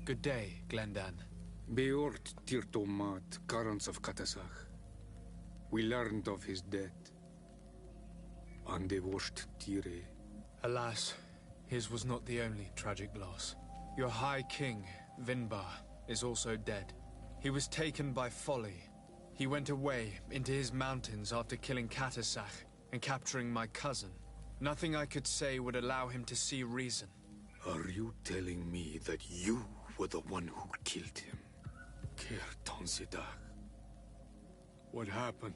Good day, Glendan. Beort Tirtomat, Garants of Katasach. We learned of his death. Andevosht Tire. Alas, his was not the only tragic loss. Your High King, Vinbar, is also dead. He was taken by folly. He went away into his mountains after killing Katasach and capturing my cousin. Nothing I could say would allow him to see reason. Are you telling me that you were the one who killed him? Kertonsidach. What happened?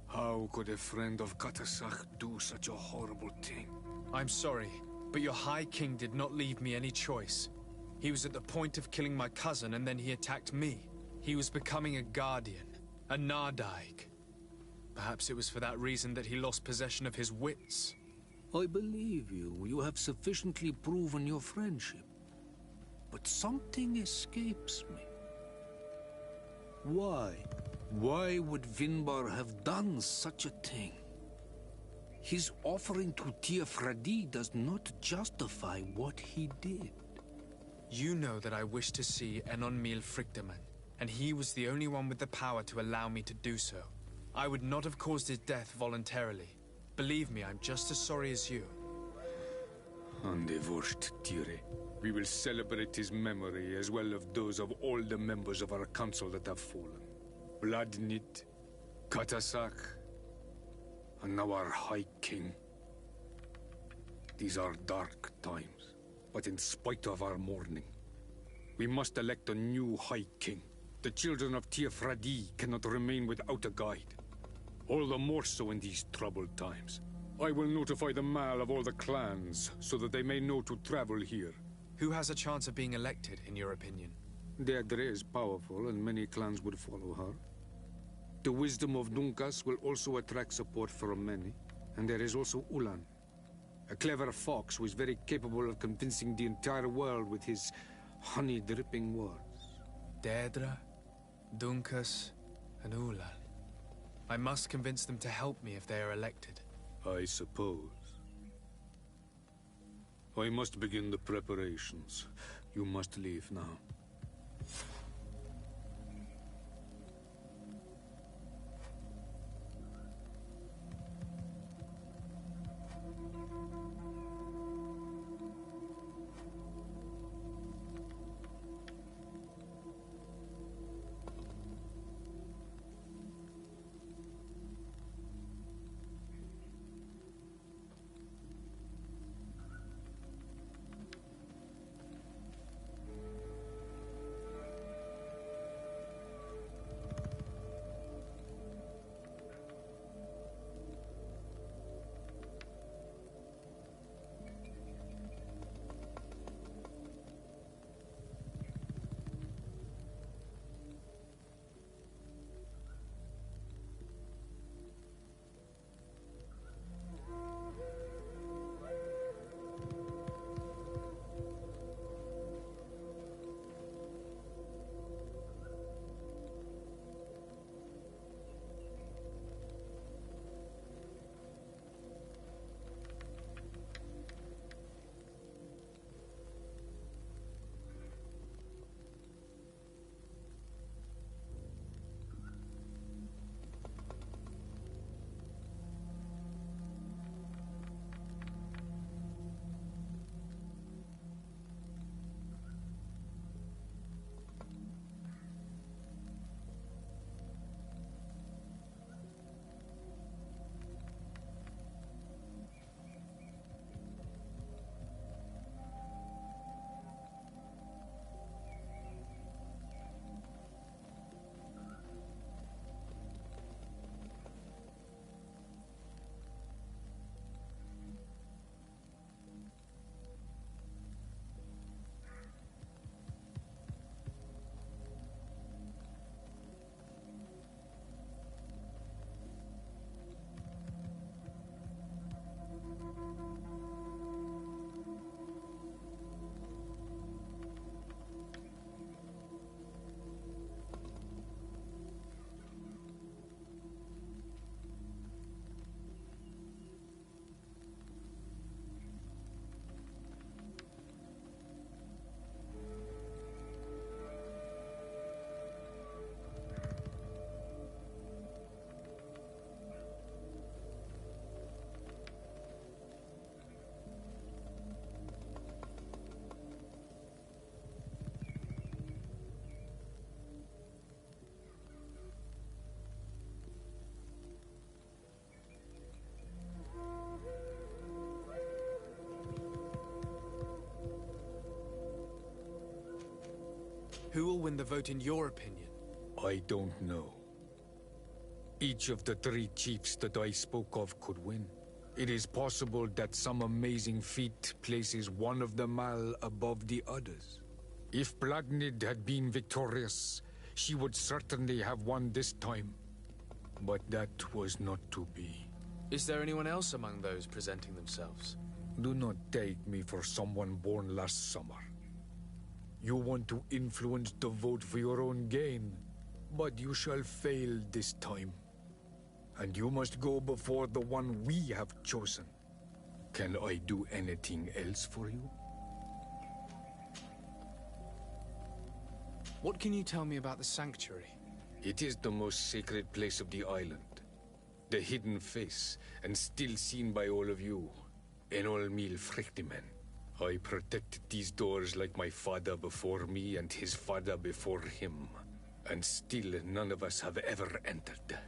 How could a friend of Katasach do such a horrible thing? I'm sorry, but your High King did not leave me any choice. He was at the point of killing my cousin and then he attacked me. He was becoming a guardian, a Nardaig. Perhaps it was for that reason that he lost possession of his wits. I believe you. You have sufficiently proven your friendship. But something escapes me. Why? Why would Vinbar have done such a thing? His offering to Tiafradi does not justify what he did. You know that I wish to see Enonmil Frictaman, and he was the only one with the power to allow me to do so. I would not have caused his death voluntarily. Believe me, I'm just as sorry as you. Andevosht Tire. We will celebrate his memory as well as those of all the members of our council that have fallen. Vladnit, Katasach, and now our High King. These are dark times, but in spite of our mourning, we must elect a new High King. The children of Tiafradi cannot remain without a guide. All the more so in these troubled times. I will notify the Mal of all the clans, so that they may know to travel here. Who has a chance of being elected, in your opinion? Deirdre is powerful, and many clans would follow her. The wisdom of Dunkas will also attract support from many. And there is also Ulan, a clever fox who is very capable of convincing the entire world with his honey-dripping words. Deirdre, Dunkas, and Ulan. I must convince them to help me if they are elected. I suppose. I must begin the preparations. You must leave now. Who will win the vote in your opinion? I don't know. Each of the 3 chiefs that I spoke of could win. It is possible that some amazing feat places one of them all above the others. If Blagnid had been victorious, she would certainly have won this time. But that was not to be. Is there anyone else among those presenting themselves? Do not take me for someone born last summer. You want to influence the vote for your own gain, but you shall fail this time. And you must go before the one we have chosen. Can I do anything else for you? What can you tell me about the sanctuary? It is the most sacred place of the island. The hidden face, and still seen by all of you. Enolmil Frictimen. I protected these doors like my father before me and his father before him. And still none of us have ever entered.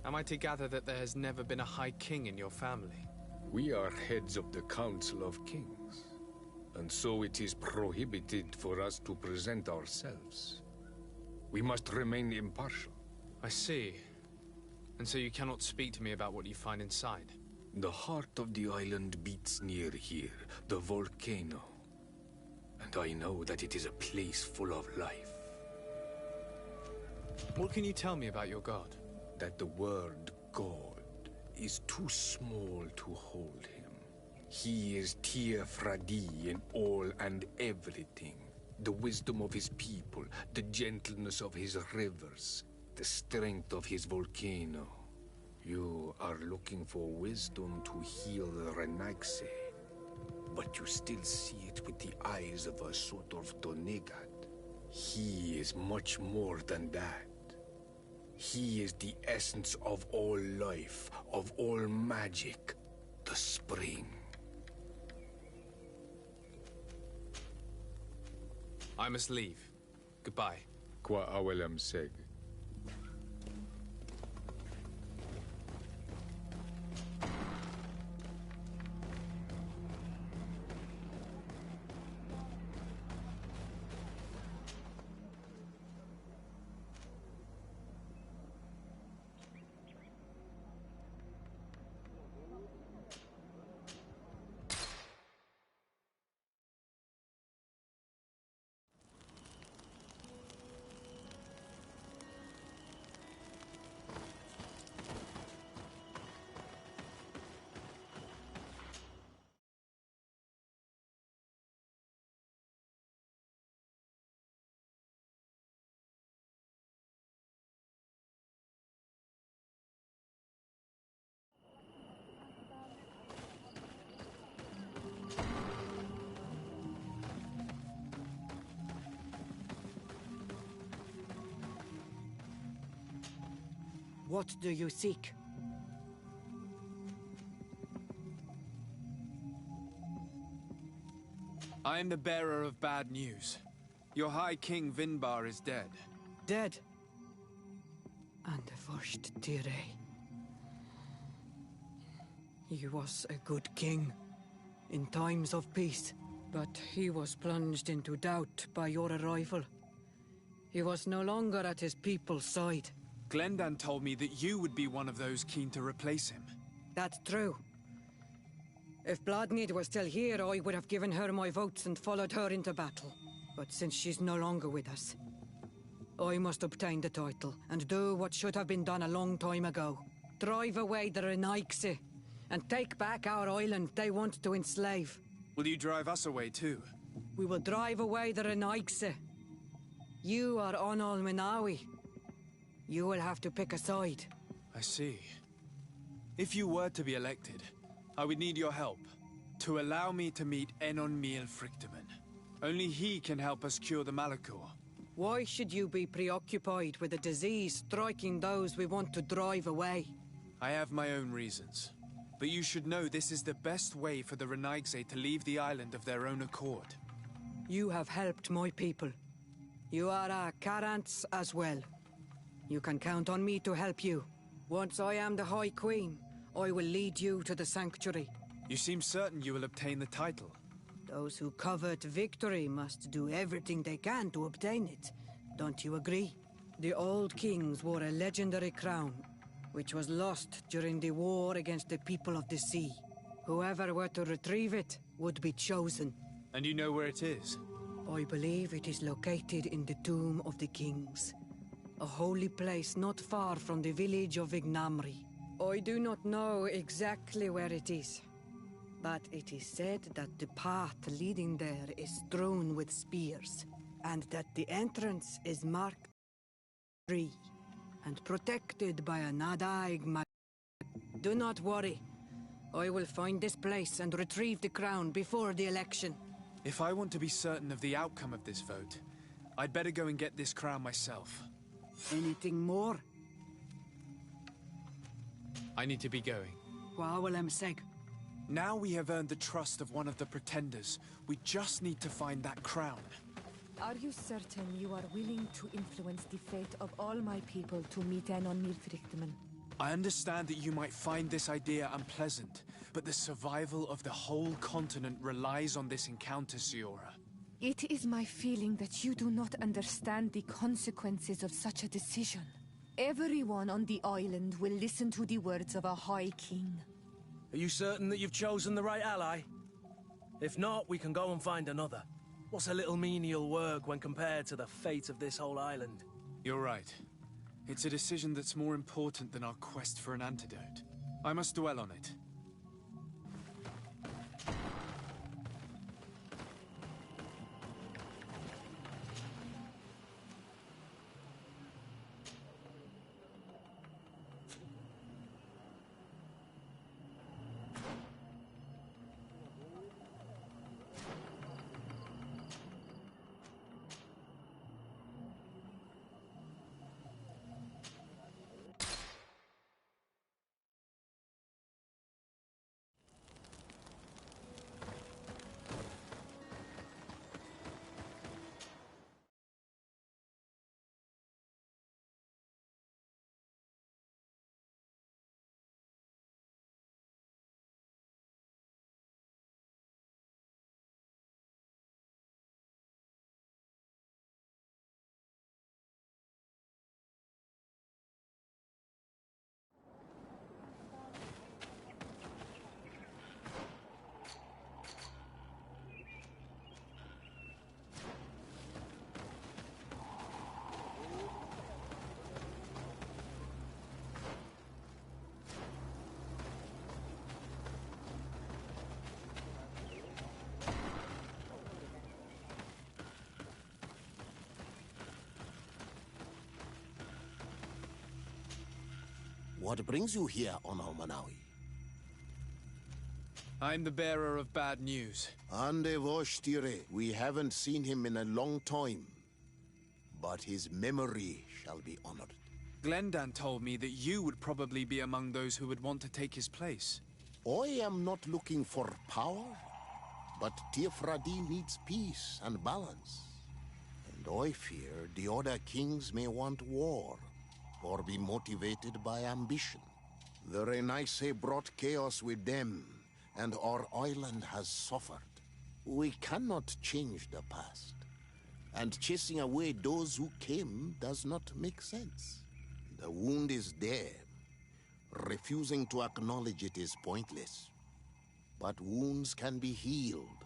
Am I to gather that there has never been a High King in your family? We are heads of the Council of Kings. And so it is prohibited for us to present ourselves. We must remain impartial. I see. And so you cannot speak to me about what you find inside? The heart of the island beats near here, the volcano. And I know that it is a place full of life. What can you tell me about your god? That the word God is too small to hold him. He is Tir Fradi in all and everything. The wisdom of his people, the gentleness of his rivers, the strength of his volcano. You are looking for wisdom to heal the Renaigse, but you still see it with the eyes of a sort of Donegat. He is much more than that. He is the essence of all life, of all magic, the spring. I must leave. Goodbye. Qua awelem seg. What do you seek? I am the bearer of bad news. Your High King Vinbar is dead. Dead? And the first Tire. He was a good king in times of peace, but he was plunged into doubt by your arrival. He was no longer at his people's side. Glendan told me that you would be one of those keen to replace him. That's true. If Bladnid was still here, I would have given her my votes and followed her into battle. But since she's no longer with us, I must obtain the title and do what should have been done a long time ago. Drive away the Renaigse and take back our island they want to enslave. Will you drive us away too? We will drive away the Renaigse. You are Onol Minawi. You will have to pick a side. I see. If you were to be elected, I would need your help to allow me to meet Enon Miel Frictimen. Only he can help us cure the Malachor. Why should you be preoccupied with a disease striking those we want to drive away? I have my own reasons. But you should know this is the best way for the Renaigse to leave the island of their own accord. You have helped my people. You are our Karants as well. You can count on me to help you. Once I am the High Queen, I will lead you to the sanctuary. You seem certain you will obtain the title. Those who covet victory must do everything they can to obtain it. Don't you agree? The old kings wore a legendary crown, which was lost during the war against the people of the sea. Whoever were to retrieve it would be chosen. And you know where it is? I believe it is located in the Tomb of the Kings, a holy place not far from the village of Ignamri. I do not know exactly where it is, but it is said that the path leading there is strewn with spears, and that the entrance is marked tree and protected by a Nadaig mag. Do not worry. I will find this place and retrieve the crown before the election. If I want to be certain of the outcome of this vote, I'd better go and get this crown myself. Anything more? I need to be going. Wawalem seg. Now we have earned the trust of one of the pretenders. We just need to find that crown. Are you certain you are willing to influence the fate of all my people to meet an on Mirfrichteman? I understand that you might find this idea unpleasant, but the survival of the whole continent relies on this encounter, Siora. It is my feeling that you do not understand the consequences of such a decision. Everyone on the island will listen to the words of a High King. Are you certain that you've chosen the right ally? If not, we can go and find another. What's a little menial work when compared to the fate of this whole island? You're right. It's a decision that's more important than our quest for an antidote. I must dwell on it. What brings you here, Honor Manawi? I'm the bearer of bad news. Ande Voshtire, we haven't seen him in a long time. But his memory shall be honored. Glendan told me that you would probably be among those who would want to take his place. I am not looking for power, but Tifradi needs peace and balance. And I fear the other kings may want war, or be motivated by ambition. The Renaise brought chaos with them, and our island has suffered. We cannot change the past, and chasing away those who came does not make sense. The wound is there. Refusing to acknowledge it is pointless. But wounds can be healed,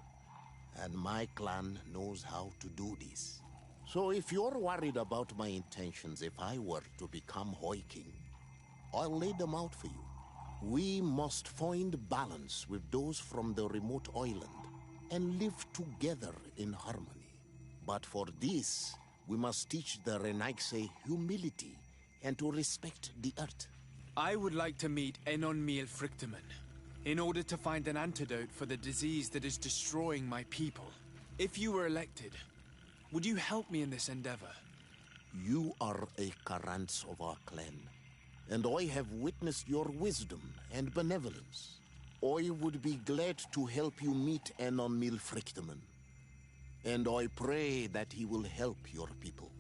and my clan knows how to do this. So if you're worried about my intentions if I were to become High King, I'll lay them out for you. We must find balance with those from the remote island and live together in harmony. But for this, we must teach the Renaise humility and to respect the earth. I would like to meet Enon Miel Frichteman in order to find an antidote for the disease that is destroying my people. If you were elected, would you help me in this endeavor? You are a Karants of our clan, and I have witnessed your wisdom and benevolence. I would be glad to help you meet Enon Miel Frichteman, and I pray that he will help your people.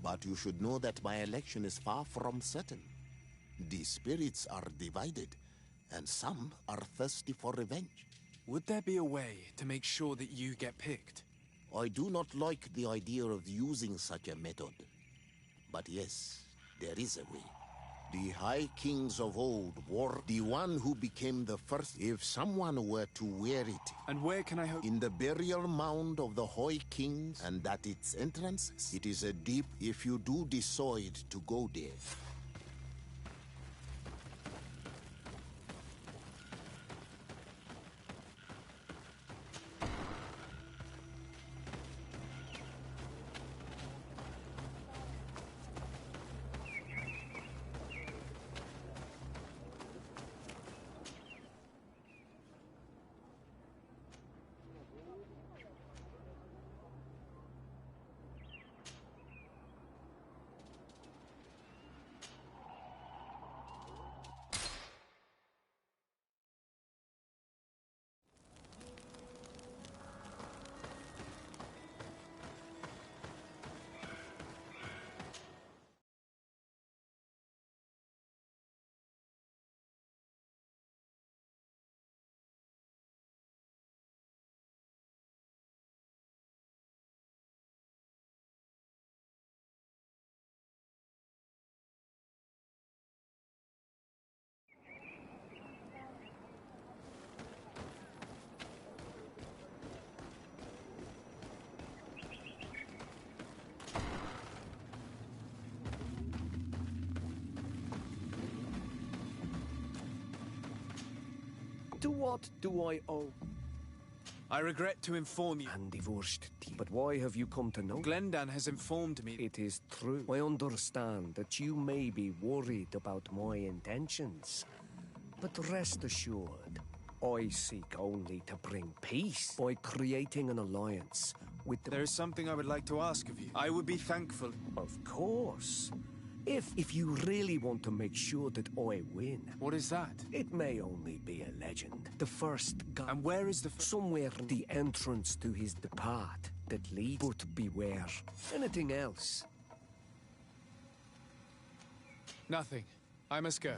But you should know that my election is far from certain. The spirits are divided, and some are thirsty for revenge. Would there be a way to make sure that you get picked? I do not like the idea of using such a method. But yes, there is a way. The High Kings of old wore the one who became the first. If someone were to wear it... And where can I hope? In the burial mound of the High Kings, and at its entrance, it is a deep... If you do decide to go there... To what do I owe? I regret to inform you. And divorced. But why have you come to know? Glendan has informed me. It is true. I understand that you may be worried about my intentions. But rest assured, I seek only to bring peace by creating an alliance with the... There is something I would like to ask of you. I would be thankful. Of course. If you really want to make sure that I win. What is that? It may only be a legend. The first guy... And where is the... Somewhere the entrance to his path that leads... But beware. Anything else? Nothing. I must go.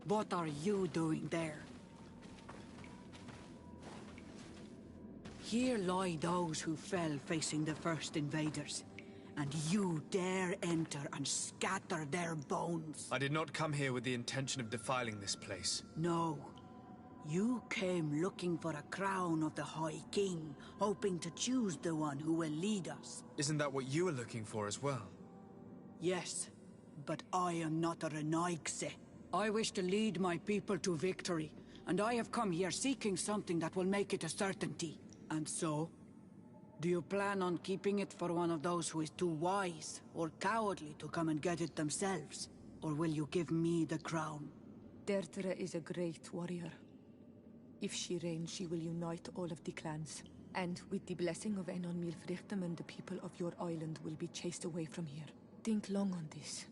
What are you doing there? Here lie those who fell facing the first invaders, and you dare enter and scatter their bones. I did not come here with the intention of defiling this place. No. You came looking for a crown of the High King, hoping to choose the one who will lead us. Isn't that what you were looking for as well? Yes, but I am not a Renaigse. I wish to lead my people to victory, and I have come here seeking something that will make it a certainty. And so? Do you plan on keeping it for one of those who is too wise or cowardly to come and get it themselves? Or will you give me the crown? Deirdre is a great warrior. If she reigns, she will unite all of the clans. And with the blessing of Enon Milfrichtem, the people of your island will be chased away from here. Think long on this.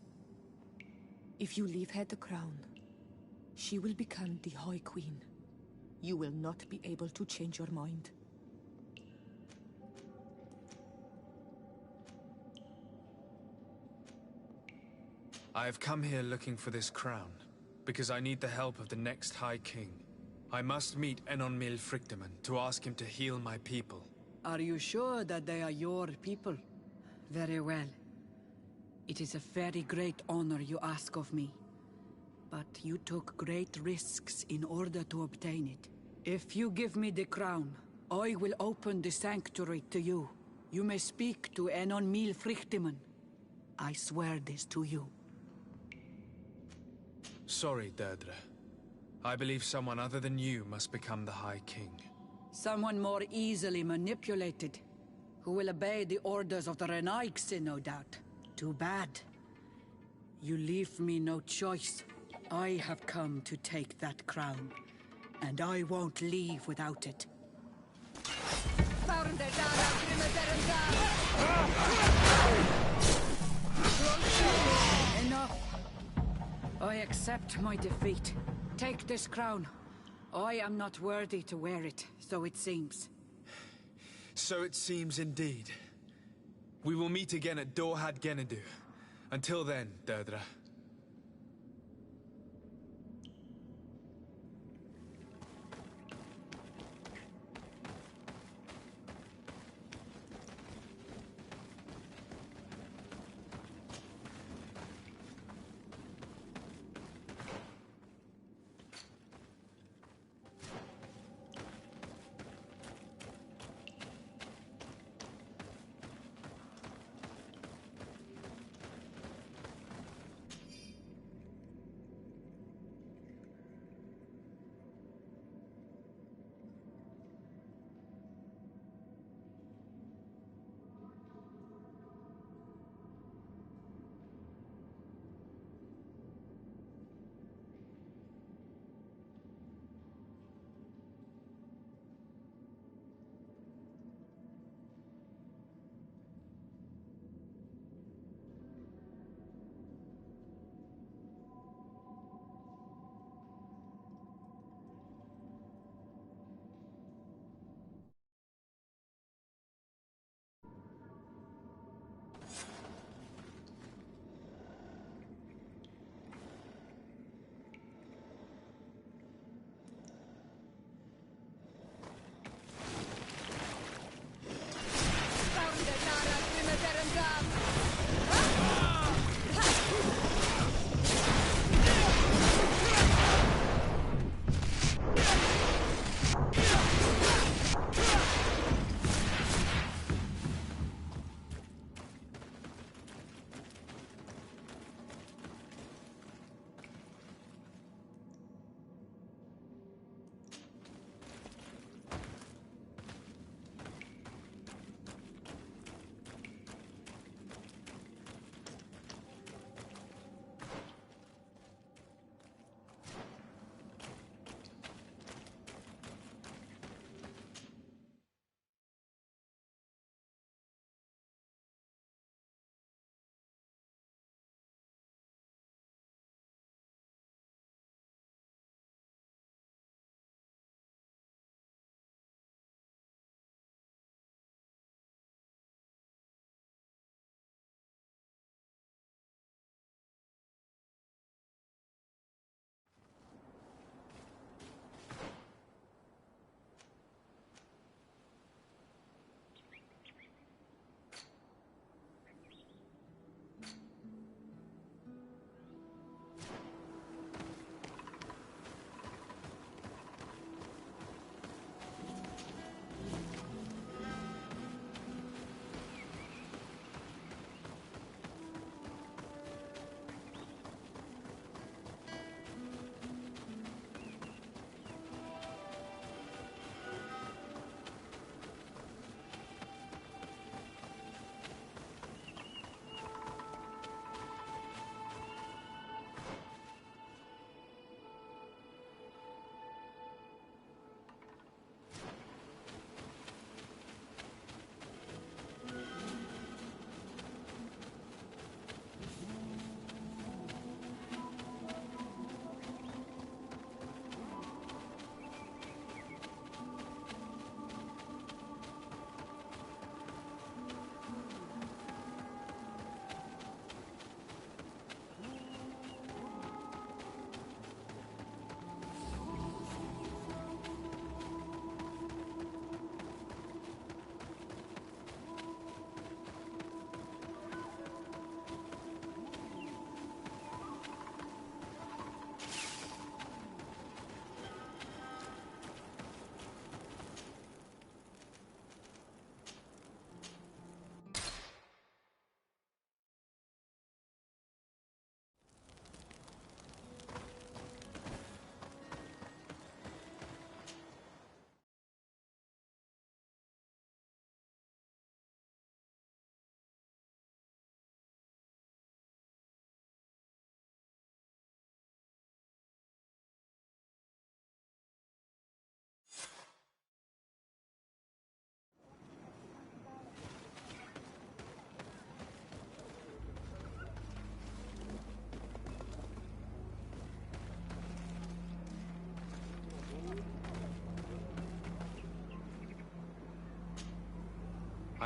If you leave her the crown, she will become the High Queen. You will not be able to change your mind. I have come here looking for this crown, because I need the help of the next High King. I must meet Enon Milfrichtem to ask him to heal my people. Are you sure that they are your people? Very well. It is a very great honor you ask of me. But you took great risks in order to obtain it. If you give me the crown, I will open the sanctuary to you. You may speak to Enon Milfrichtem. I swear this to you. Sorry, Deirdre. I believe someone other than you must become the High King. Someone more easily manipulated, who will obey the orders of the Renaigse, no doubt. Too bad. You leave me no choice. I have come to take that crown, and I won't leave without it. Enough! I accept my defeat. Take this crown. I am not worthy to wear it, so it seems. So it seems indeed. We will meet again at Dorhad Genadu. Until then, Deirdre.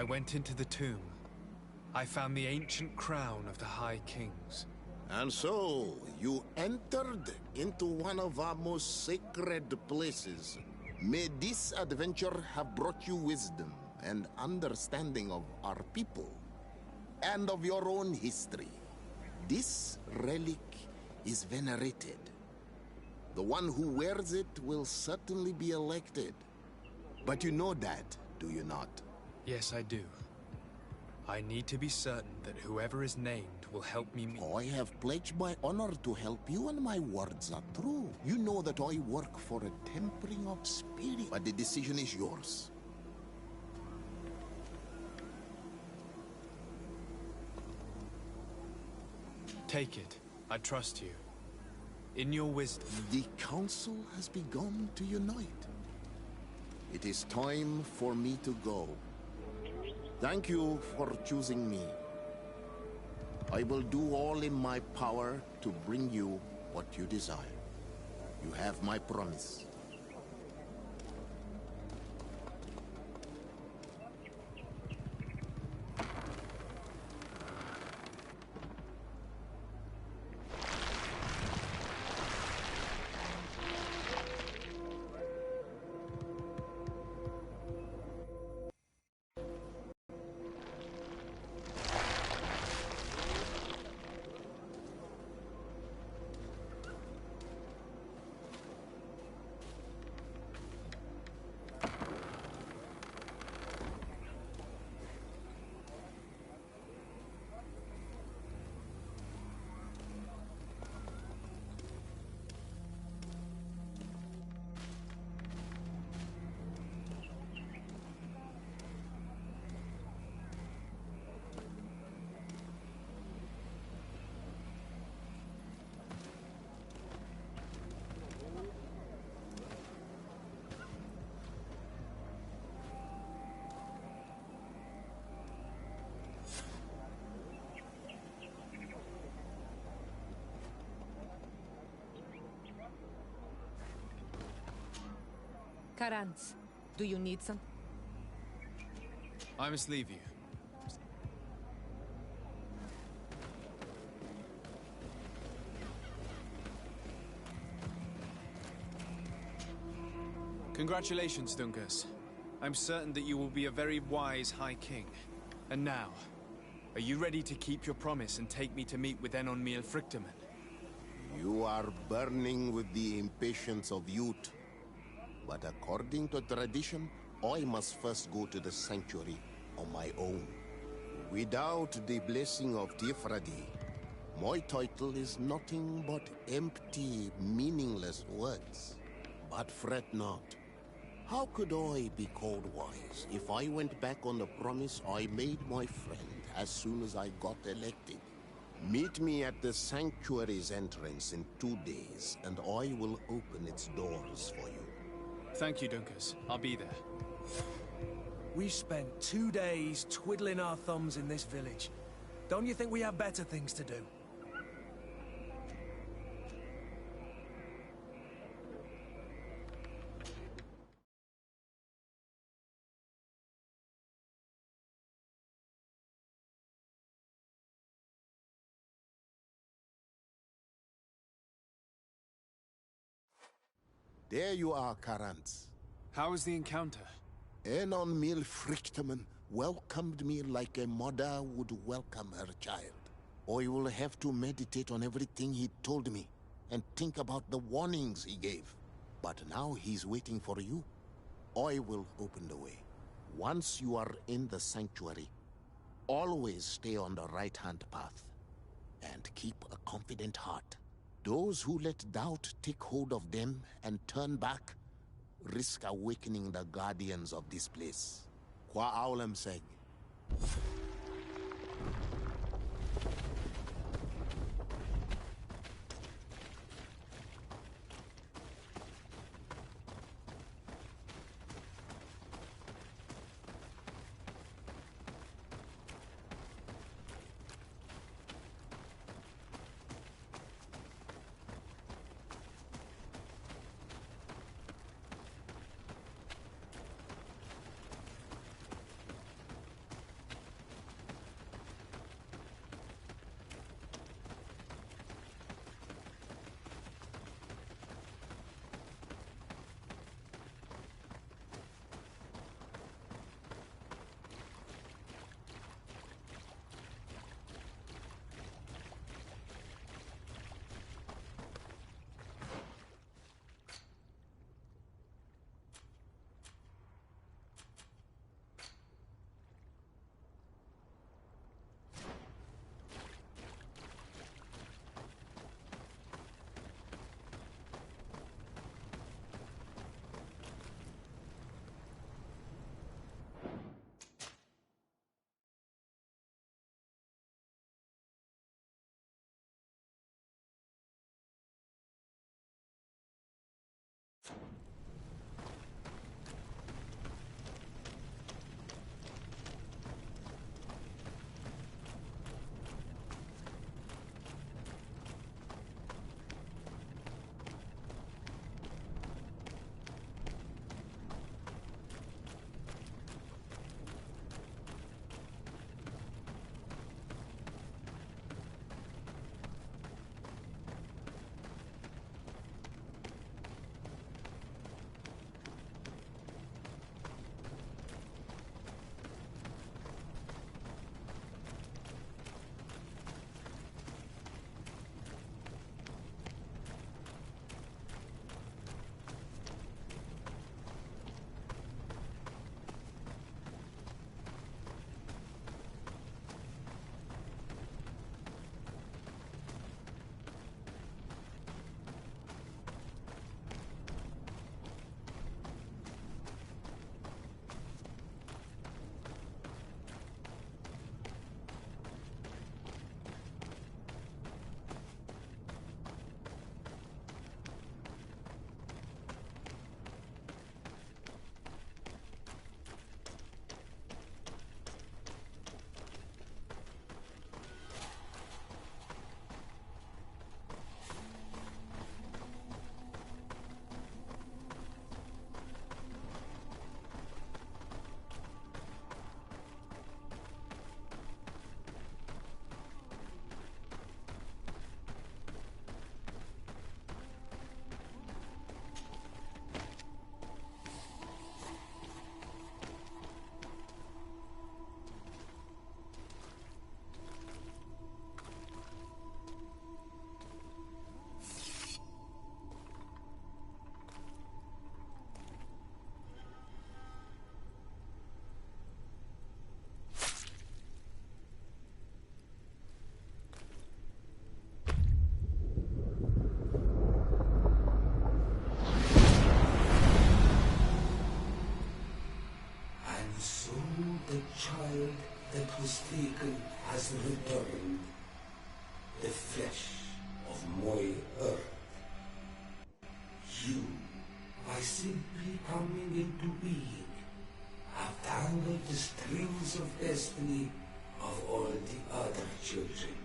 I went into the tomb. I found the ancient crown of the High Kings. And so, you entered into one of our most sacred places. May this adventure have brought you wisdom and understanding of our people and of your own history. This relic is venerated. The one who wears it will certainly be elected. But you know that, do you not? Yes, I do. I need to be certain that whoever is named will help me meet... I have pledged my honor to help you, and my words are true. You know that I work for a tempering of spirit, but the decision is yours. Take it. I trust you. In your wisdom... The council has begun to unite. It is time for me to go. Thank you for choosing me. I will do all in my power to bring you what you desire. You have my promise. Karans, do you need some? I must leave you. Congratulations, Dunkas. I'm certain that you will be a very wise High King. And now, are you ready to keep your promise and take me to meet with Enon Miel Frichtemann? You are burning with the impatience of youth. But according to tradition, I must first go to the sanctuary on my own. Without the blessing of Tifradi, my title is nothing but empty, meaningless words. But fret not. How could I be called wise if I went back on the promise I made my friend as soon as I got elected? Meet me at the sanctuary's entrance in 2 days, and I will open its doors for you. Thank you, Dunkas. I'll be there. We spent 2 days twiddling our thumbs in this village. Don't you think we have better things to do? There you are, Karans. How was the encounter? Enon Miel Frichtemann welcomed me like a mother would welcome her child. I will have to meditate on everything he told me and think about the warnings he gave. But now he's waiting for you. I will open the way. Once you are in the sanctuary, always stay on the right-hand path and keep a confident heart. Those who let doubt take hold of them and turn back risk awakening the guardians of this place. Qua Aulem seg. child that was taken has returned. The flesh of my earth. You, by simply coming into being, have tangled the strings of destiny of all the other children.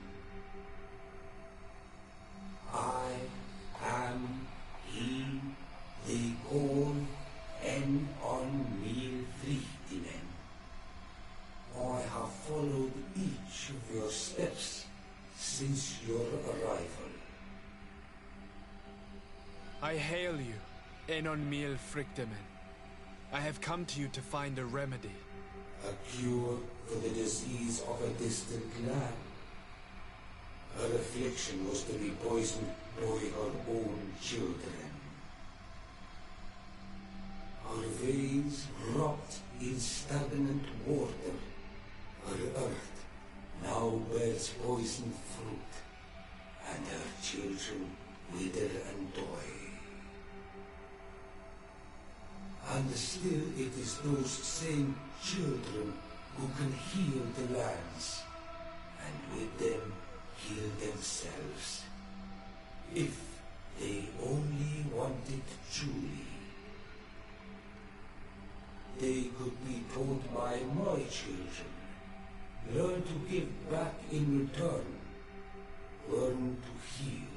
I am he they call en on mil vliegtingen. I have followed each of your steps since your arrival. I hail you, Enon Mil Frictimen. I have come to you to find a remedy. A cure for the disease of a distant land. Her affliction was to be poisoned by her own children. Her veins rot in stagnant water. Her earth now bears poisoned fruit, and her children wither and die. And still it is those same children who can heal the lands, and with them heal themselves, if they only wanted truly. They could be taught by my children, learn to give back in return, learn to heal.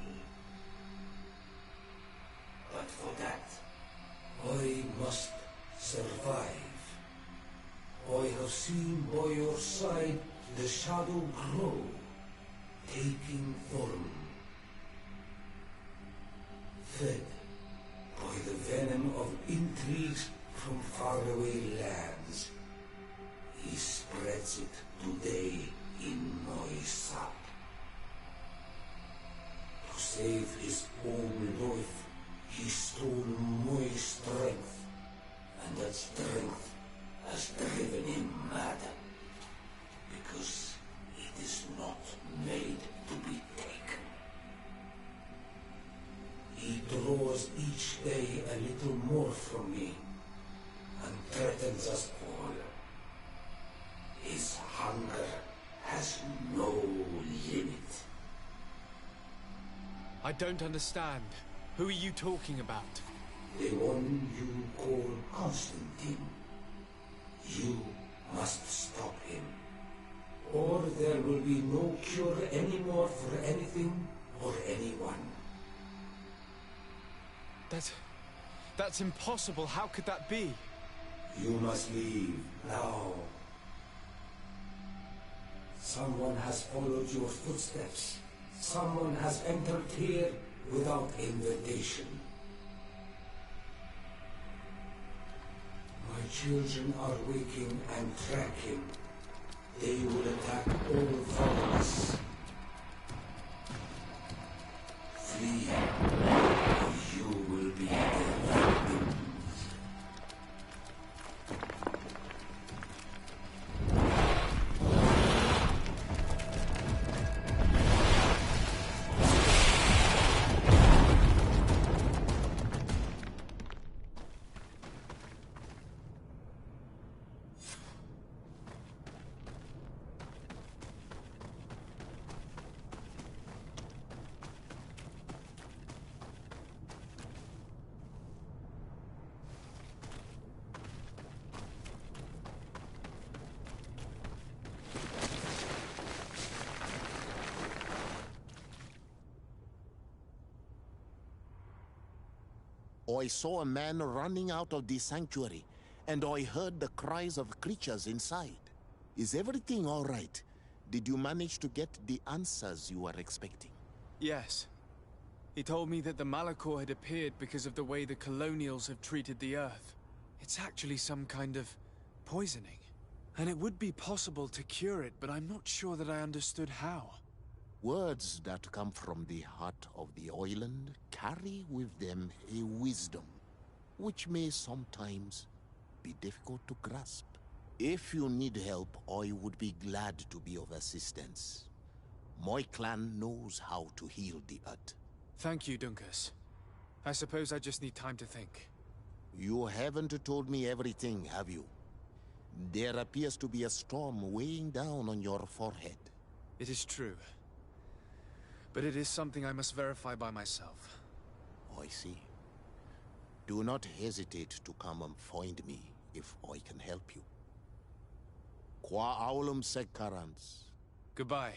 But for that, I must survive. I have seen by your side the shadow grow, taking form. Fed by the venom of intrigues from faraway lands, he spreads it today in my sap. To save his own life, he stole my strength, and that strength has driven him mad, because it is not made to be taken. He draws each day a little more from me, and threatens us all. His hunger has no limit. I don't understand. Who are you talking about? The one you call Constantine. You must stop him, or there will be no cure anymore for anything or anyone. That's impossible. How could that be? You must leave now. Someone has followed your footsteps. Someone has entered here without invitation. My children are waking and tracking. They will attack all followers. Flee, or you will be their victims. I saw a man running out of the sanctuary, and I heard the cries of creatures inside. Is everything all right? Did you manage to get the answers you were expecting? Yes. He told me that the Malachor had appeared because of the way the colonials have treated the Earth. It's actually some kind of poisoning. And it would be possible to cure it, but I'm not sure that I understood how. Words that come from the heart of the island carry with them a wisdom, which may sometimes be difficult to grasp. If you need help, I would be glad to be of assistance. My clan knows how to heal the earth. Thank you, Dunkus. I suppose I just need time to think. You haven't told me everything, have you? There appears to be a storm weighing down on your forehead. It is true. But it is something I must verify by myself. I see. Do not hesitate to come and find me if I can help you. Qua aulum secarans. Goodbye.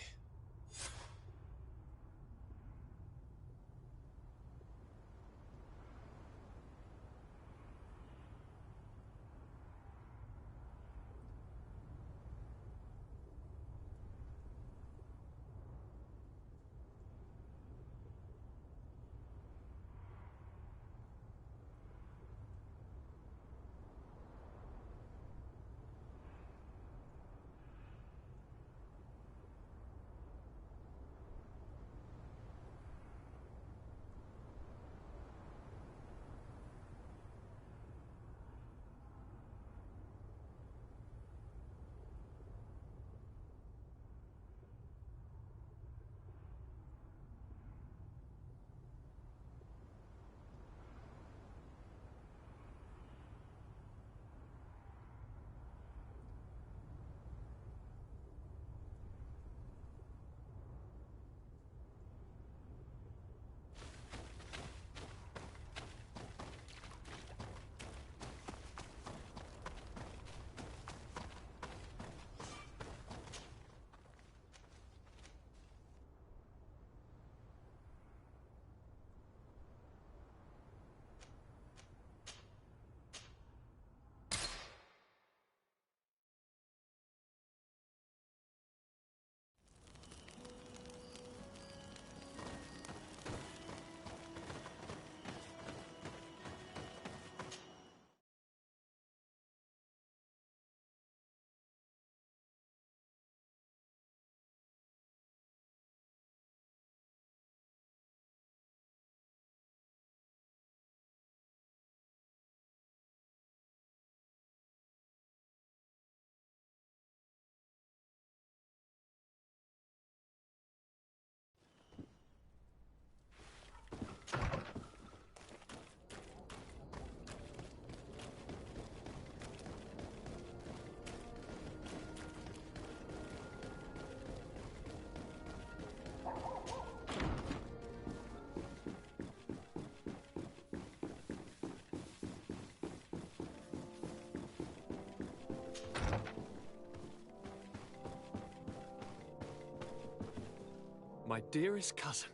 My dearest cousin,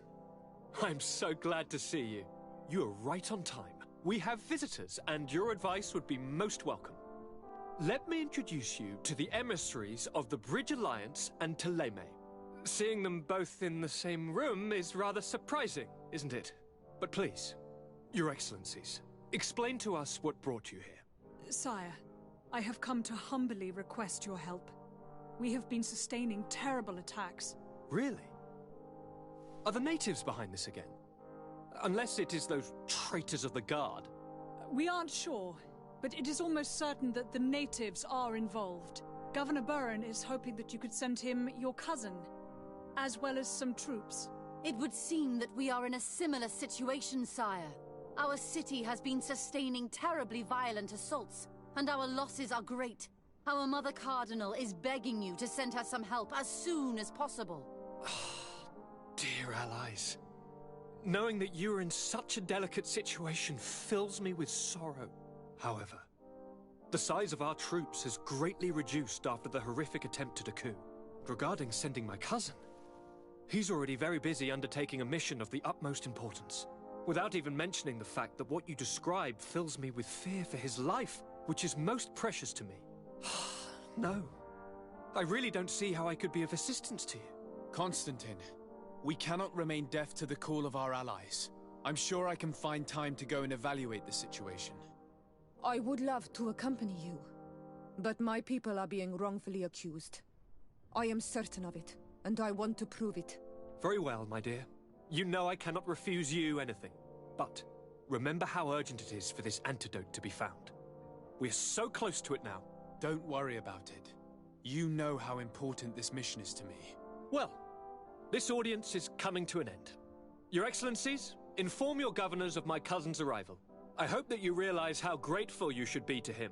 I'm so glad to see you. You are right on time. We have visitors, and your advice would be most welcome. Let me introduce you to the emissaries of the Bridge Alliance and Prямые. Seeing them both in the same room is rather surprising, isn't it? But please, Your Excellencies, explain to us what brought you here. Sire, I have come to humbly request your help. We have been sustaining terrible attacks. Really? Are the natives behind this again? Unless it is those traitors of the Guard. We aren't sure, but it is almost certain that the natives are involved. Governor Burren is hoping that you could send him your cousin, as well as some troops. It would seem that we are in a similar situation, sire. Our city has been sustaining terribly violent assaults, and our losses are great. Our Mother Cardinal is begging you to send her some help as soon as possible. Dear allies, knowing that you are in such a delicate situation fills me with sorrow. However, the size of our troops has greatly reduced after the horrific attempt at a coup. Regarding sending my cousin, he's already very busy undertaking a mission of the utmost importance, without even mentioning the fact that what you describe fills me with fear for his life, which is most precious to me. No, I really don't see how I could be of assistance to you. Constantine, we cannot remain deaf to the call of our allies. I'm sure I can find time to go and evaluate the situation. I would love to accompany you, but my people are being wrongfully accused. I am certain of it, and I want to prove it. Very well, my dear. You know I cannot refuse you anything. But remember how urgent it is for this antidote to be found. We're so close to it now. Don't worry about it. You know how important this mission is to me. Well, this audience is coming to an end. Your Excellencies, inform your governors of my cousin's arrival. I hope that you realize how grateful you should be to him.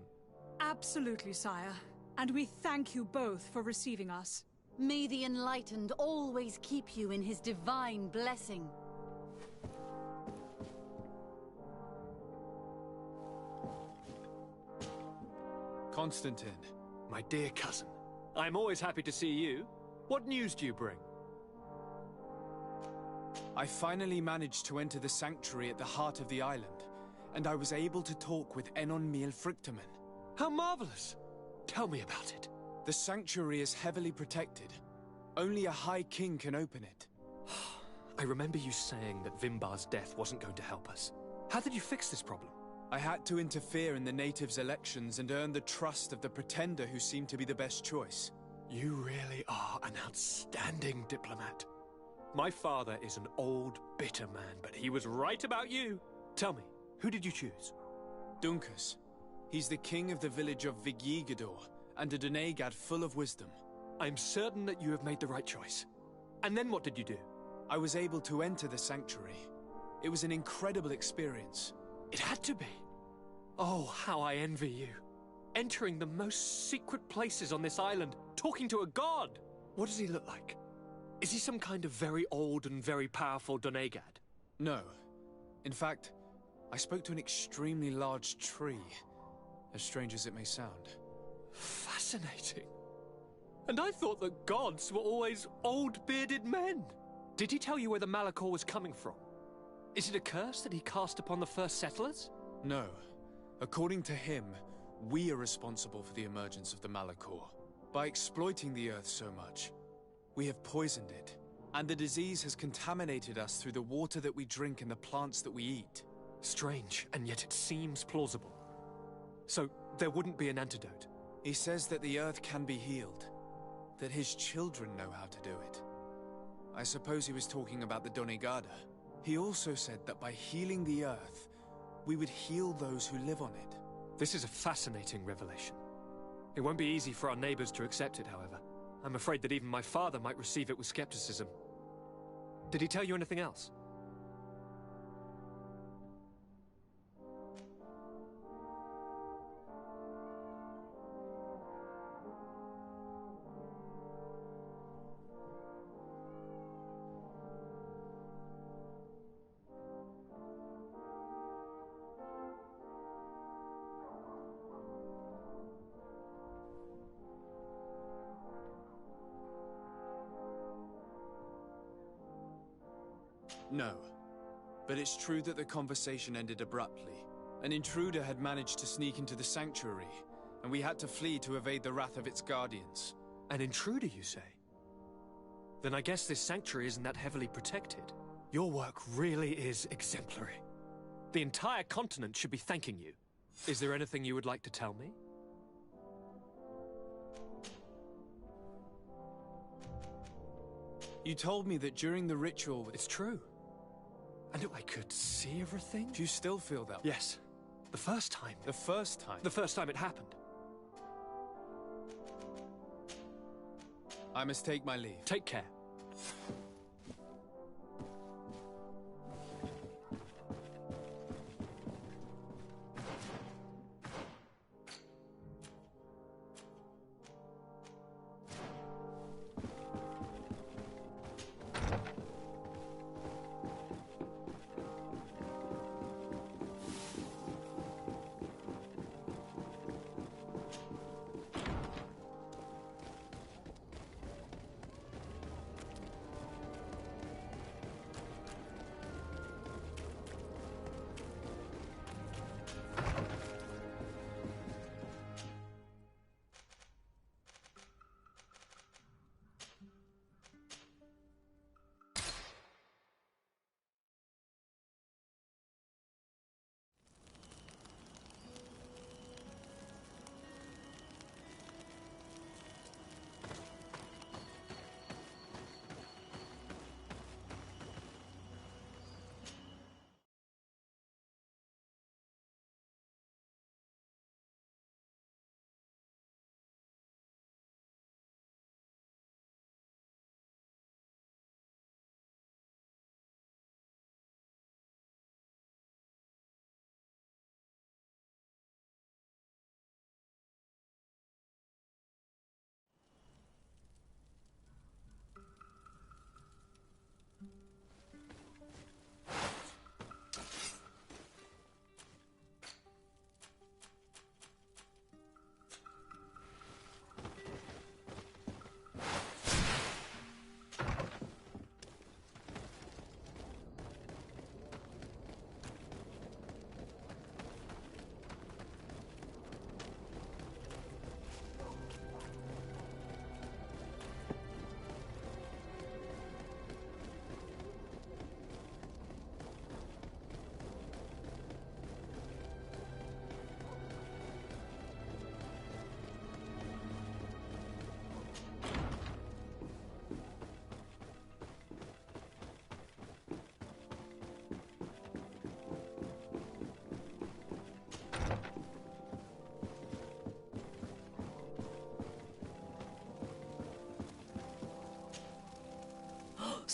Absolutely, sire. And we thank you both for receiving us. May the Enlightened always keep you in his divine blessing. Constantine. My dear cousin, I'm always happy to see you. What news do you bring? I finally managed to enter the sanctuary at the heart of the island, and I was able to talk with Enon Miel Frictamen. How marvelous! Tell me about it. The sanctuary is heavily protected. Only a High King can open it. I remember you saying that Vimbar's death wasn't going to help us. How did you fix this problem? I had to interfere in the natives' elections and earn the trust of the pretender who seemed to be the best choice. You really are an outstanding diplomat. My father is an old, bitter man, but he was right about you. Tell me, who did you choose? Dunkus. He's the king of the village of Vigyigador, and a Donegad full of wisdom. I'm certain that you have made the right choice. And then what did you do? I was able to enter the sanctuary. It was an incredible experience. It had to be. Oh, how I envy you. Entering the most secret places on this island, talking to a god. What does he look like? Is he some kind of very old and very powerful Donegad? No. In fact, I spoke to an extremely large tree, as strange as it may sound. Fascinating. And I thought that gods were always old, bearded men. Did he tell you where the Malachor was coming from? Is it a curse that he cast upon the first settlers? No. According to him, we are responsible for the emergence of the Malachor. By exploiting the Earth so much, we have poisoned it, and the disease has contaminated us through the water that we drink and the plants that we eat. Strange, and yet it seems plausible. So, there wouldn't be an antidote? He says that the Earth can be healed, that his children know how to do it. I suppose he was talking about the Donegada. He also said that by healing the Earth, we would heal those who live on it. This is a fascinating revelation. It won't be easy for our neighbors to accept it, however. I'm afraid that even my father might receive it with skepticism. Did he tell you anything else? No. But it's true that the conversation ended abruptly. An intruder had managed to sneak into the sanctuary, and we had to flee to evade the wrath of its guardians. An intruder, you say? Then I guess this sanctuary isn't that heavily protected. Your work really is exemplary. The entire continent should be thanking you. Is there anything you would like to tell me? You told me that during the ritual... It's true. And I could see everything? Do you still feel that? Yes. The first time. The first time? The first time it happened. I must take my leave. Take care.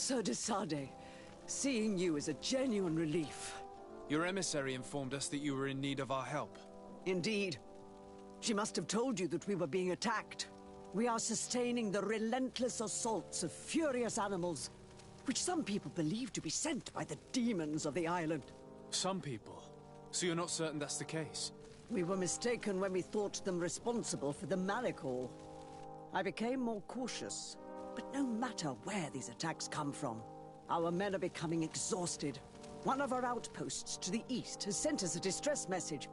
Sir de Sade, seeing you is a genuine relief. Your emissary informed us that you were in need of our help. Indeed. She must have told you that we were being attacked. We are sustaining the relentless assaults of furious animals, which some people believe to be sent by the demons of the island. Some people? So you're not certain that's the case? We were mistaken when we thought them responsible for the Malachor. I became more cautious, but no matter where these attacks come from, our men are becoming exhausted. One of our outposts to the east has sent us a distress message.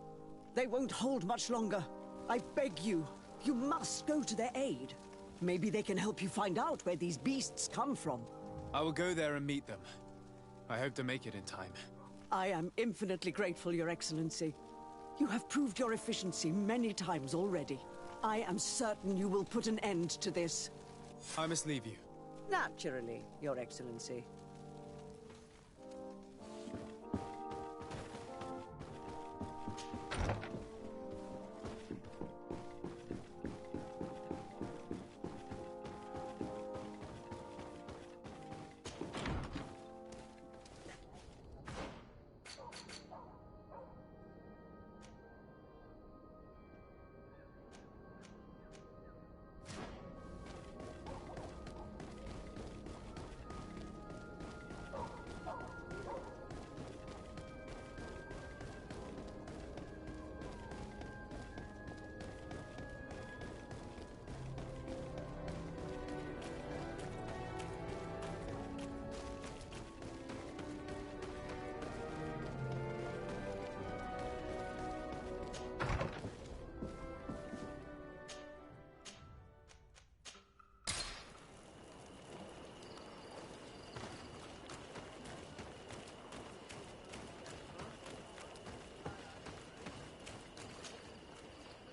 They won't hold much longer. I beg you, you must go to their aid. Maybe they can help you find out where these beasts come from. I will go there and meet them. I hope to make it in time. I am infinitely grateful, Your Excellency. You have proved your efficiency many times already. I am certain you will put an end to this. I must leave you. Naturally, Your Excellency.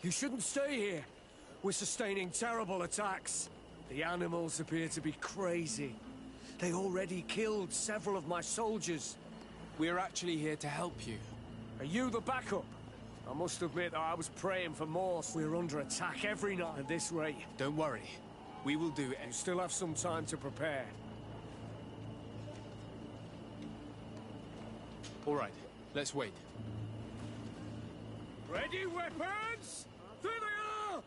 You shouldn't stay here. We're sustaining terrible attacks. The animals appear to be crazy. They already killed several of my soldiers. We're actually here to help you. Are you the backup? I must admit I was praying for more. We're under attack every night at this rate. Don't worry. We will do it. You still have some time to prepare. All right, let's wait. Ready, weapons? There they are!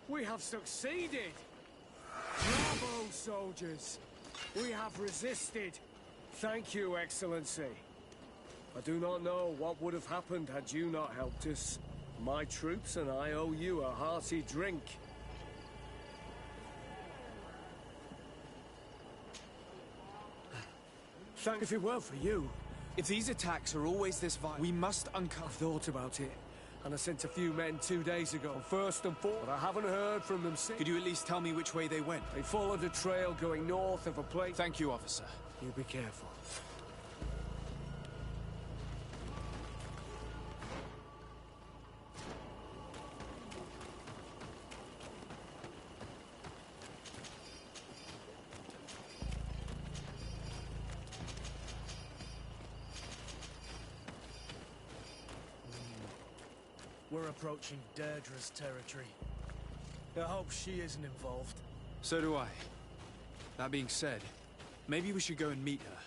We have succeeded! Bravo, soldiers! We have resisted. Thank you, Excellency. I do not know what would have happened had you not helped us. My troops and I owe you a hearty drink. If it weren't for you... If these attacks are always this violent, we must uncover... I've thought about it. And I sent a few men 2 days ago. First and foremost, but I haven't heard from them since. Could you at least tell me which way they went? They followed a trail going north of a place. Thank you, officer. You be careful. We're approaching Deirdre's territory. I hope she isn't involved. So do I. That being said, maybe we should go and meet her.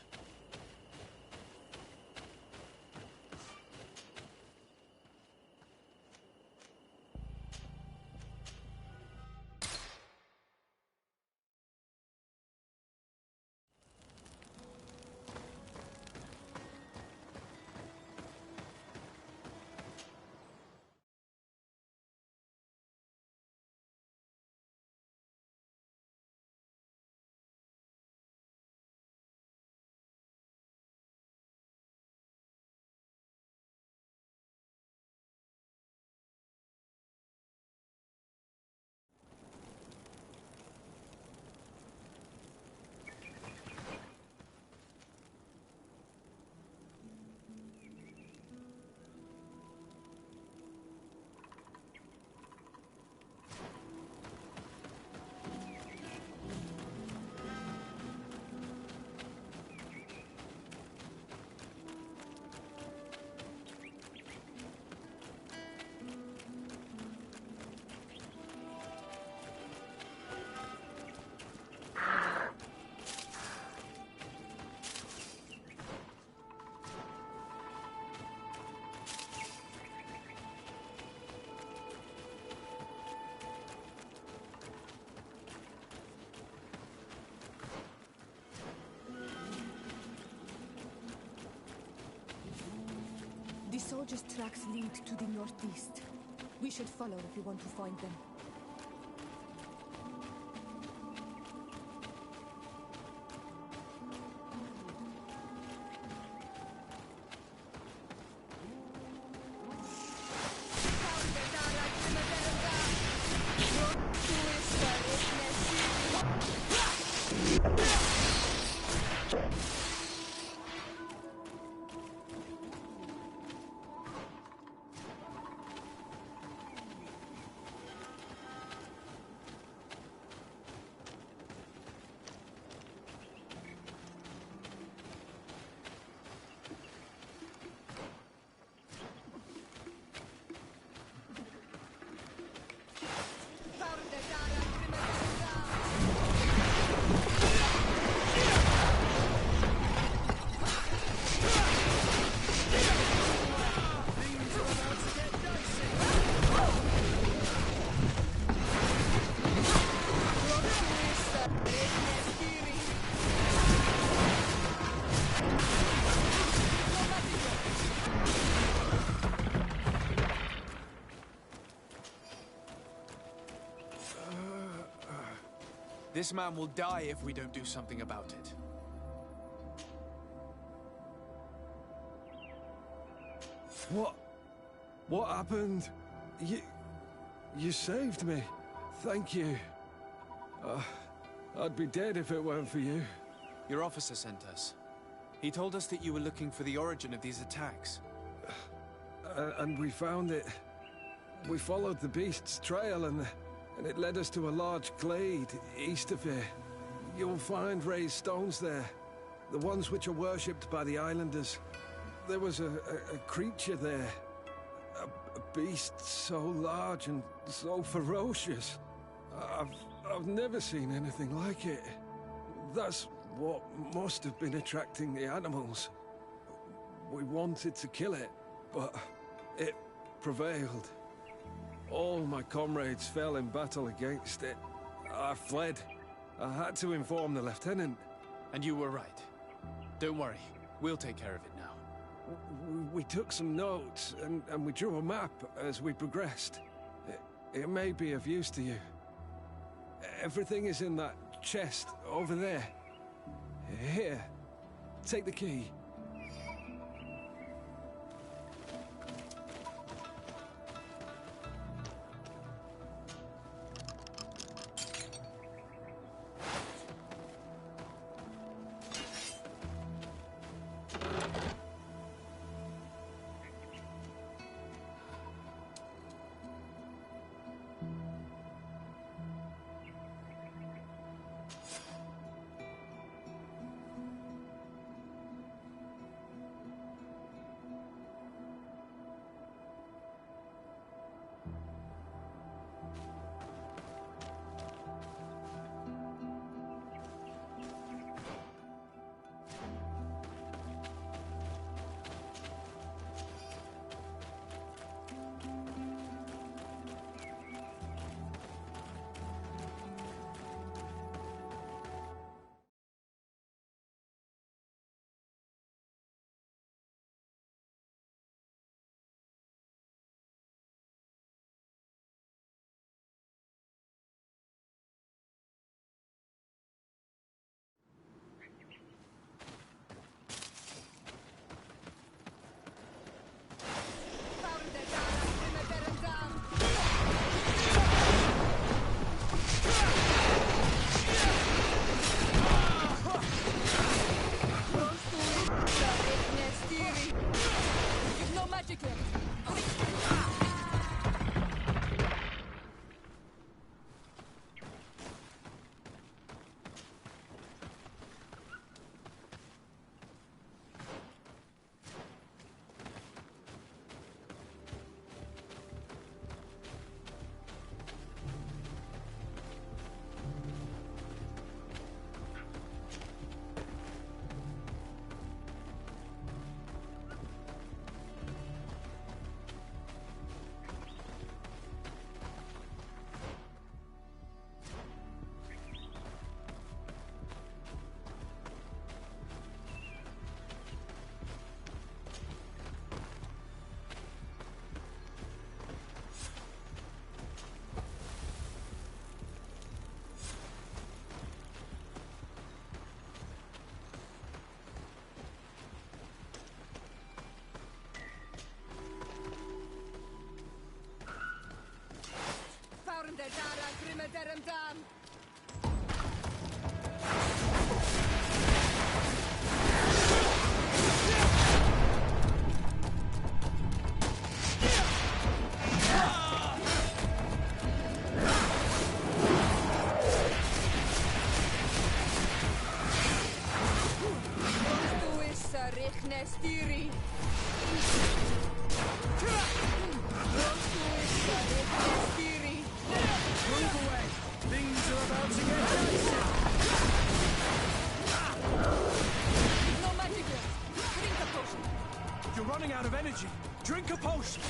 The soldiers' tracks lead to the northeast. We should follow if we want to find them. This man will die if we don't do something about it. What happened? You saved me. Thank you. I'd be dead if it weren't for you. Your officer sent us. He told us that you were looking for the origin of these attacks. And we found it. We followed the beast's trail and it led us to a large glade east of here. You'll find raised stones there. The ones which are worshipped by the islanders. There was a creature there. A beast so large and so ferocious. I've never seen anything like it. That's what must have been attracting the animals. We wanted to kill it, but it prevailed. All my comrades fell in battle against it. I fled. I had to inform the lieutenant. And you were right. Don't worry, we'll take care of it now. We took some notes, and we drew a map as we progressed. It may be of use to you. Everything is in that chest over there. Here, take the key. Out of energy. Drink a potion.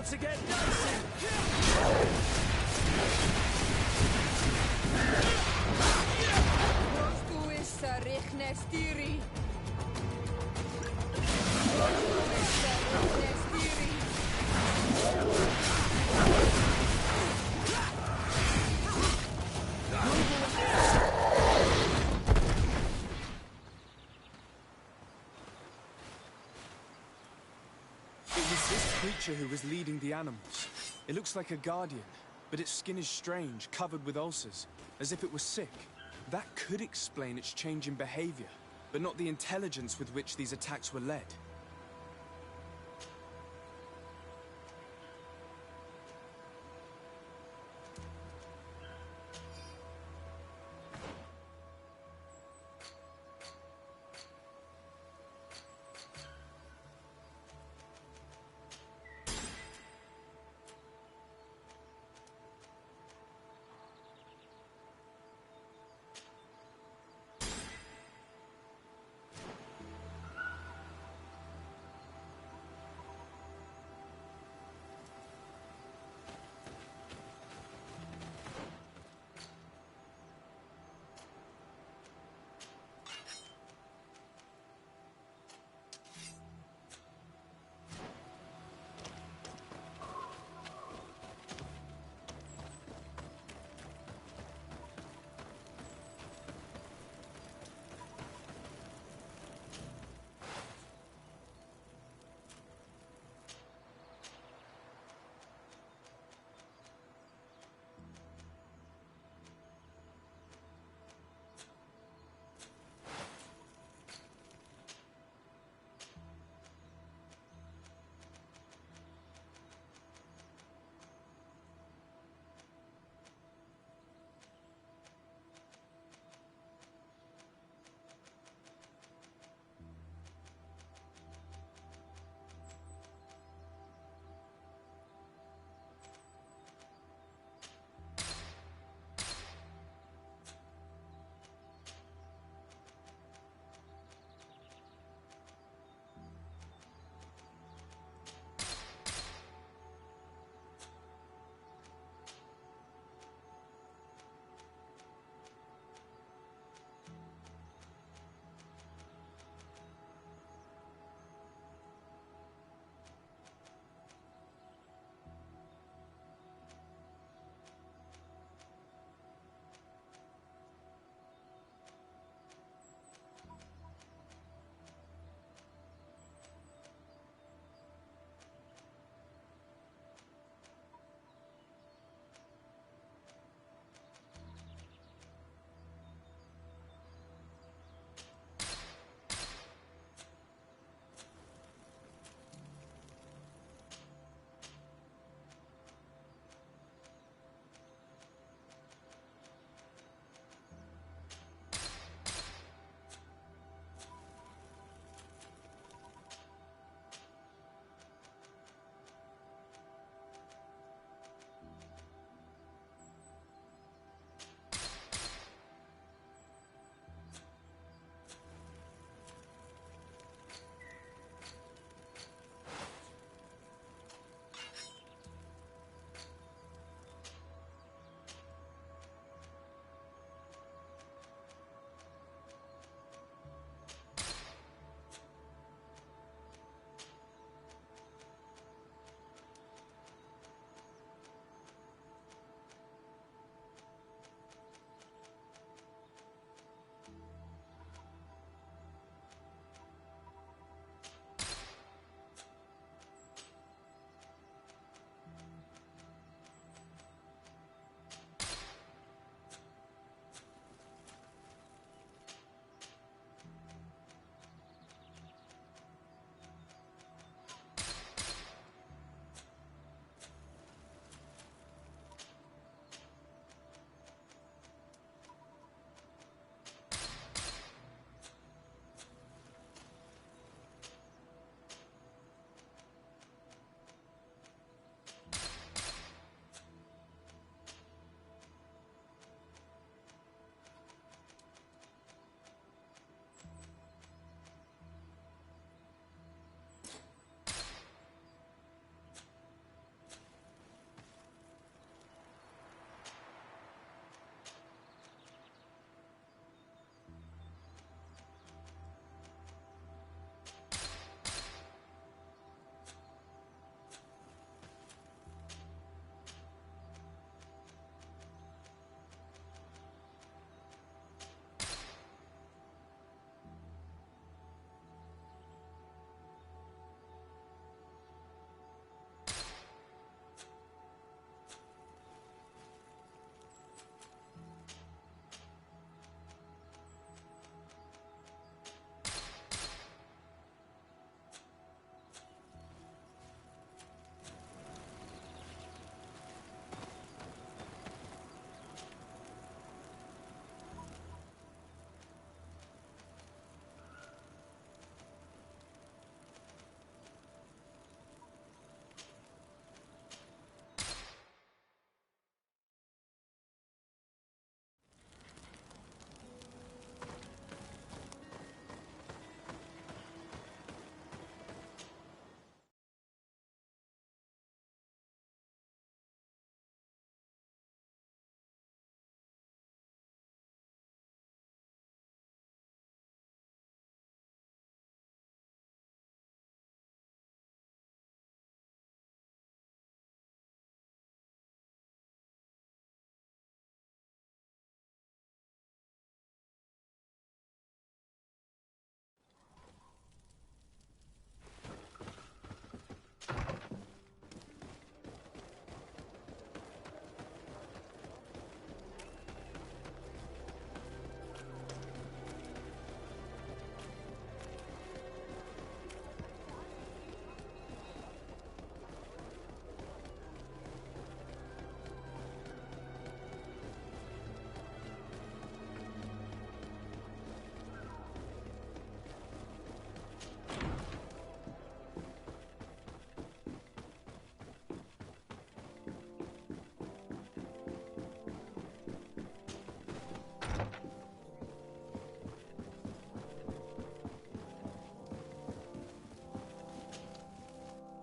To get dicey. Who was leading the animals. It looks like a guardian, but its skin is strange, covered with ulcers, as if it was sick. That could explain its change in behavior, but not the intelligence with which these attacks were led.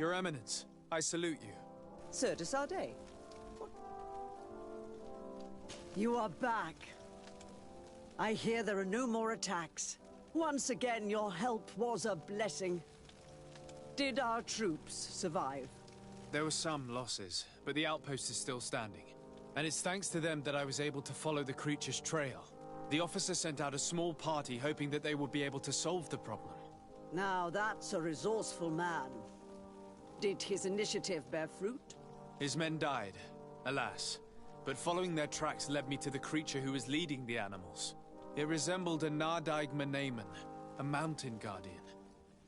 Your Eminence, I salute you. Sir de Sardet. You are back. I hear there are no more attacks. Once again, your help was a blessing. Did our troops survive? There were some losses, but the outpost is still standing. And it's thanks to them that I was able to follow the creature's trail. The officer sent out a small party hoping that they would be able to solve the problem. Now that's a resourceful man. Did his initiative bear fruit? His men died, alas. But following their tracks led me to the creature who was leading the animals. It resembled a Nardaig Menaemon, a mountain guardian.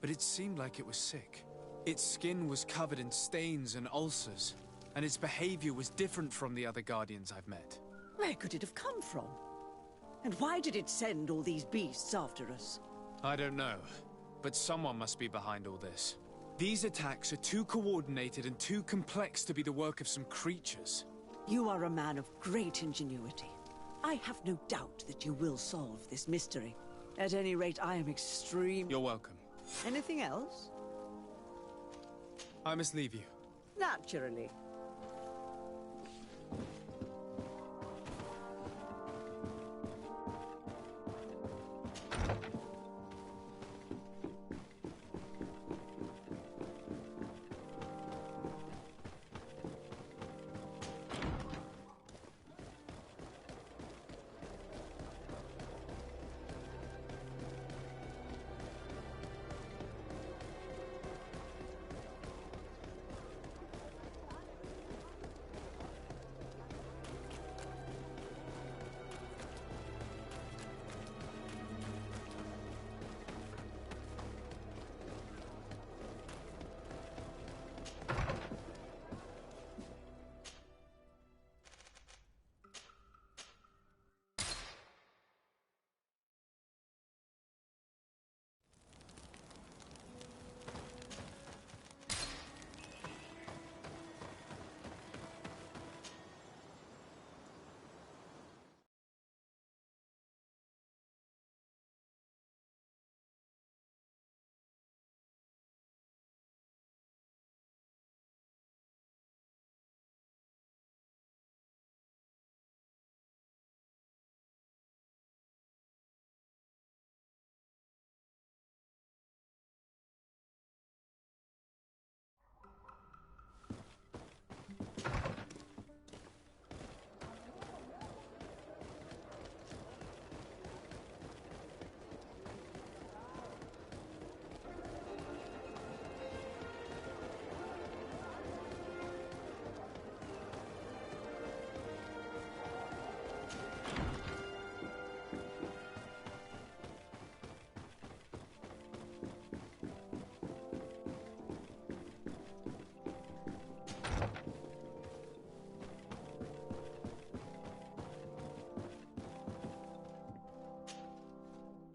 But it seemed like it was sick. Its skin was covered in stains and ulcers, and its behavior was different from the other guardians I've met. Where could it have come from? And why did it send all these beasts after us? I don't know, but someone must be behind all this. These attacks are too coordinated and too complex to be the work of some creatures. You are a man of great ingenuity. I have no doubt that you will solve this mystery. At any rate, I am extreme. You're welcome. Anything else? I must leave you. Naturally.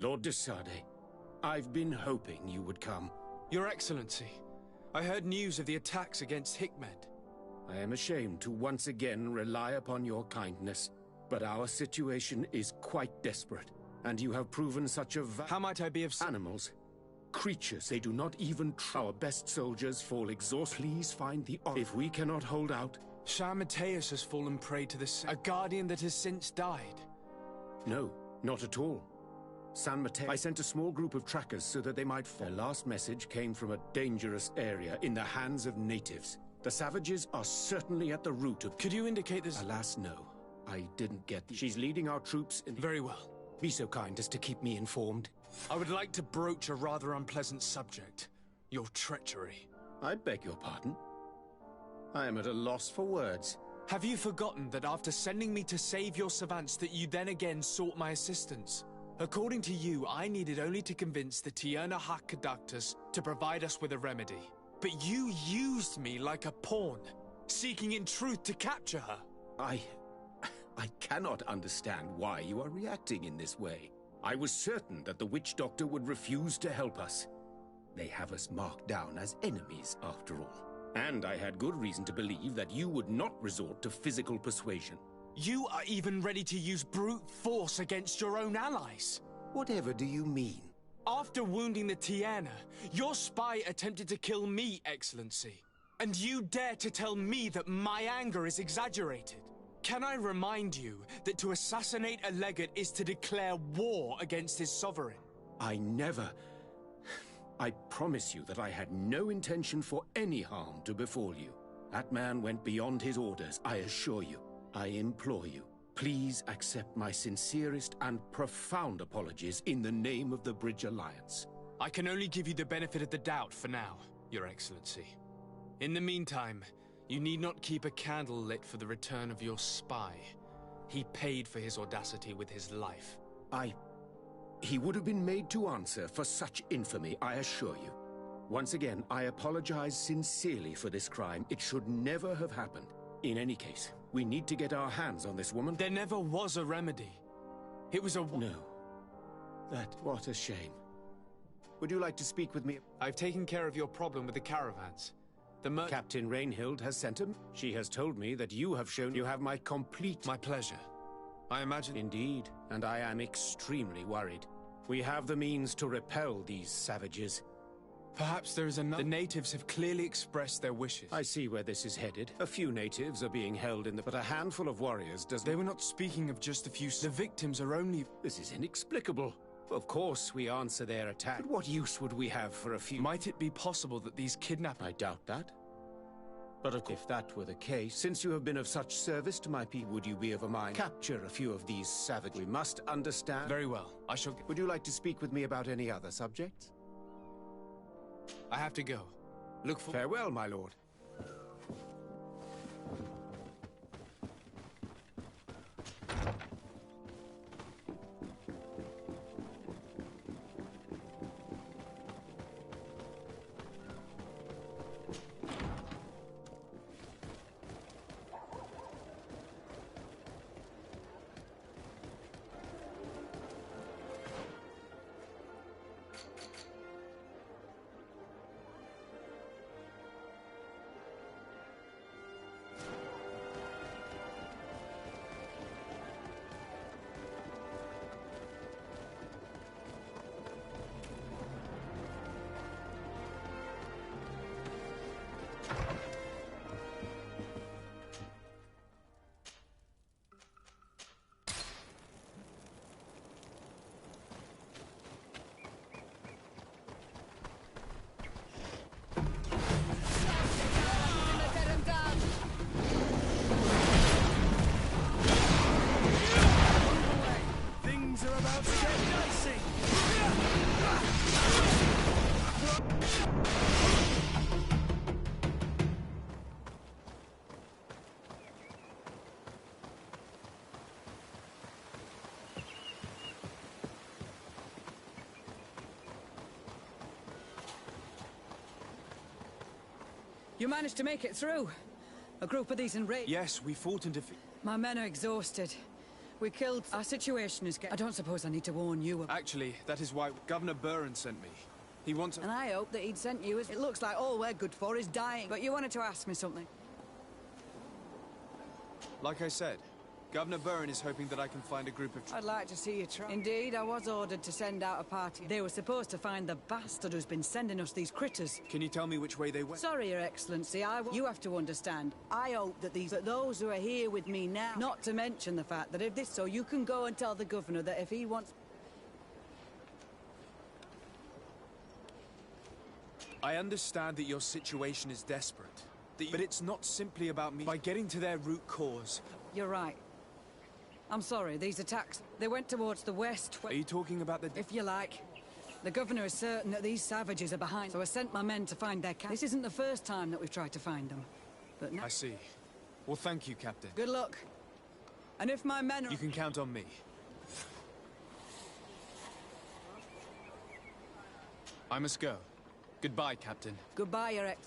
Lord de Sardet, I've been hoping you would come. Your Excellency, I heard news of the attacks against Hikmet. I am ashamed to once again rely upon your kindness, but our situation is quite desperate, and you have proven such a How might I be of animals? Creatures, they do not even our best soldiers fall exhausted. Please find the if we cannot hold out. Shah Mateus has fallen prey to a guardian that has since died. No, not at all. San Mateo. I sent a small group of trackers so that they might follow. Their last message came from a dangerous area in the hands of natives. The savages are certainly at the root of... Could you indicate this? Alas, no. I didn't get the... She's leading our troops in... Very well. Be so kind as to keep me informed. I would like to broach a rather unpleasant subject. Your treachery. I beg your pardon? I am at a loss for words. Have you forgotten that after sending me to save your savants that you then again sought my assistance? According to you, I needed only to convince the Tierna Hak conductors to provide us with a remedy. But you used me like a pawn, seeking in truth to capture her. I cannot understand why you are reacting in this way. I was certain that the witch doctor would refuse to help us. They have us marked down as enemies, after all. And I had good reason to believe that you would not resort to physical persuasion. You are even ready to use brute force against your own allies. Whatever do you mean? After wounding the Tiana, your spy attempted to kill me, Excellency. And you dare to tell me that my anger is exaggerated? Can I remind you that to assassinate a legate is to declare war against his sovereign? I never... I promise you that I had no intention for any harm to befall you. That man went beyond his orders, I assure you. I implore you, please accept my sincerest and profound apologies in the name of the Bridge Alliance. I can only give you the benefit of the doubt for now, Your Excellency. In the meantime, you need not keep a candle lit for the return of your spy. He paid for his audacity with his life. He would have been made to answer for such infamy, I assure you. Once again, I apologize sincerely for this crime. It should never have happened. In any case, we need to get our hands on this woman. There never was a remedy. It was a... No. What a shame. Would you like to speak with me? I've taken care of your problem with the caravans. Captain Rainhild has sent him. She has told me that you have shown you have my complete... My pleasure. I imagine... Indeed, and I am extremely worried. We have the means to repel these savages. Perhaps there is another... The natives have clearly expressed their wishes. I see where this is headed. A few natives are being held in the... But a handful of warriors does... They were not speaking of just a few... The victims are only... This is inexplicable. Of course we answer their attack. But what use would we have for a few... Might it be possible that these kidnappers... I doubt that. But if that were the case, since you have been of such service to my people, would you be of a mind? Capture a few of these savages. We must understand... Very well. I shall... Would you like to speak with me about any other subjects? I have to go. Look for... Farewell, my lord. You managed to make it through. A group of these enraged... Yes, we fought and defeated... My men are exhausted. We killed... Our situation is getting... I don't suppose I need to warn you... Actually, that is why Governor Buren sent me. He wants... And I hope that he'd sent you... It looks like all we're good for is dying. But you wanted to ask me something. Like I said, Governor Buren is hoping that I can find a group of... I'd like to see you try. Indeed, I was ordered to send out a party. They were supposed to find the bastard who's been sending us these critters. Can you tell me which way they went? Sorry, Your Excellency, you have to understand. I hope that those who are here with me now... Not to mention the fact that if this so, you can go and tell the governor that if he wants... I understand that your situation is desperate. But it's not simply about me. By getting to their root cause... You're right. I'm sorry, these attacks, they went towards the west... Are you talking about the... If you like. The governor is certain that these savages are behind, so I sent my men to find their camp. This isn't the first time that we've tried to find them. But now... I see. Well, thank you, Captain. Good luck. And if my men are... You can count on me. I must go. Goodbye, Captain. Goodbye, Your Ex...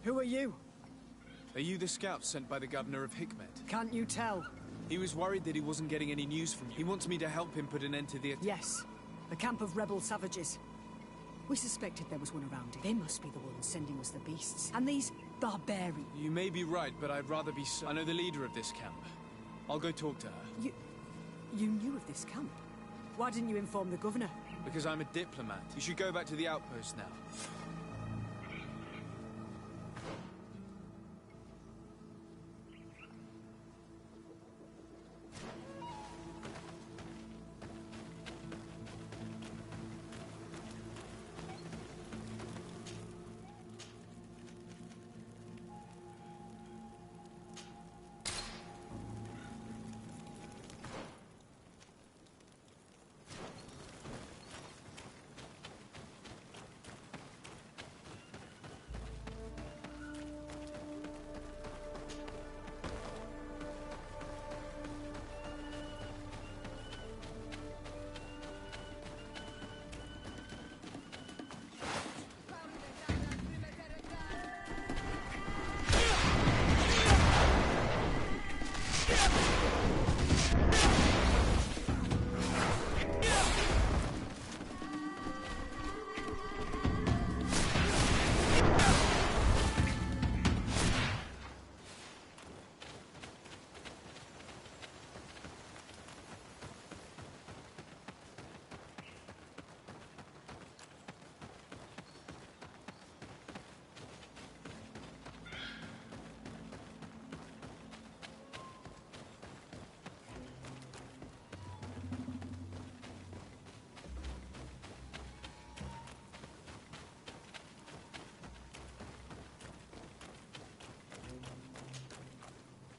Who are you? Are you the scout sent by the governor of Hikmet? Can't you tell? He was worried that he wasn't getting any news from you. He wants me to help him put an end to the attack. Yes. A camp of rebel savages. We suspected there was one around it. They must be the ones sending us the beasts. And these barbarians. You may be right, but I'd rather be I know the leader of this camp. I'll go talk to her. You knew of this camp? Why didn't you inform the governor? Because I'm a diplomat. You should go back to the outpost now.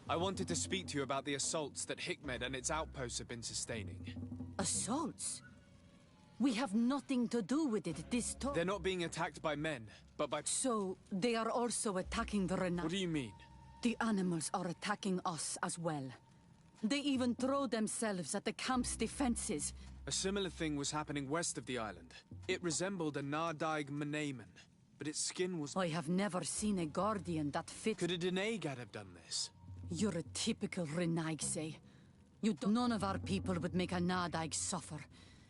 I wanted to speak to you about the assaults that Hikmet and its outposts have been sustaining. Assaults? We have nothing to do with it this time. They're not being attacked by men, but by... So, they are also attacking the Renault. What do you mean? The animals are attacking us as well. They even throw themselves at the camp's defenses. A similar thing was happening west of the island. It resembled a Nardaig Manaman, but its skin was... I have never seen a guardian that fit... Could a Denaigad have done this? You're a typical Renaigse. None of our people would make a Nardaig suffer,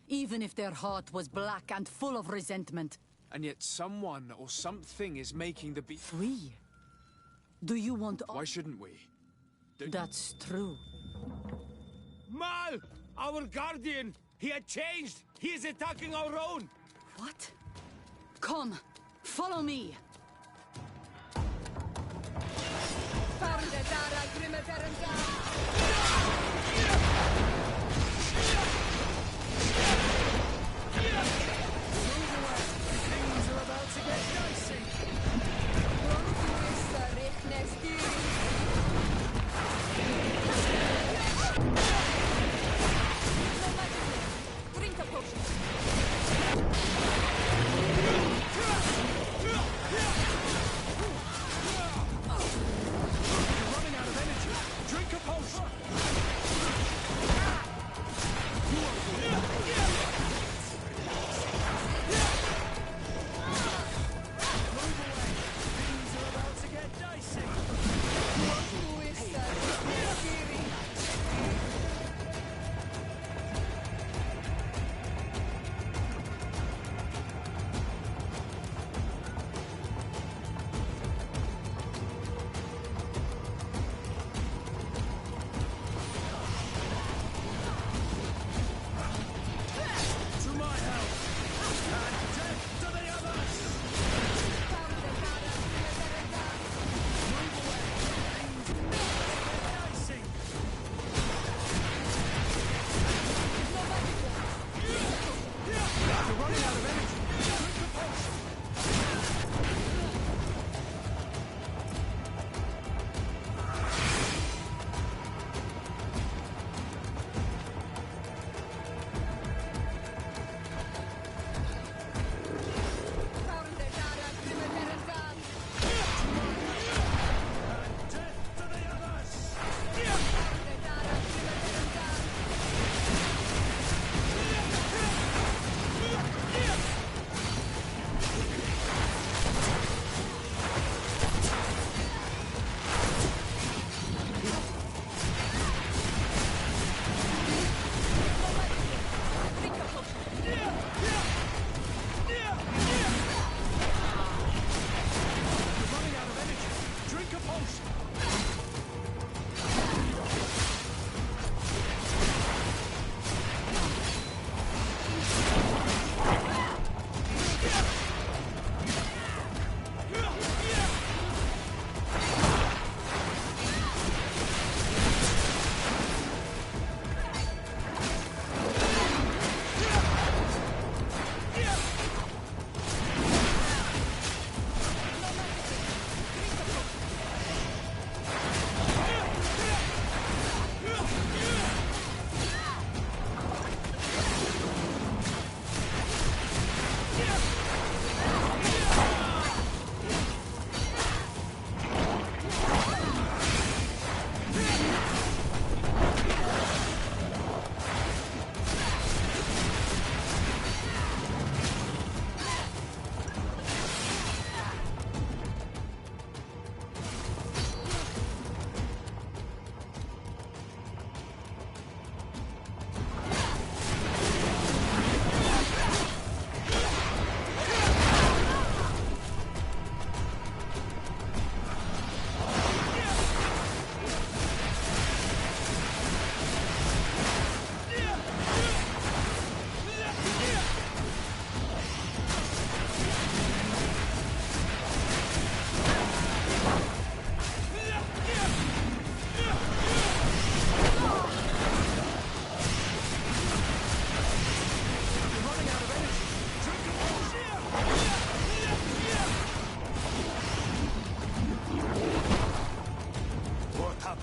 even if their heart was black and full of resentment. And yet someone or something is making the beast... We? Do you want... Why shouldn't we? That's true. Mal! Our guardian! He had changed! He is attacking our own! What? Come! Follow me! Things are about to get dicey. Drink a potion.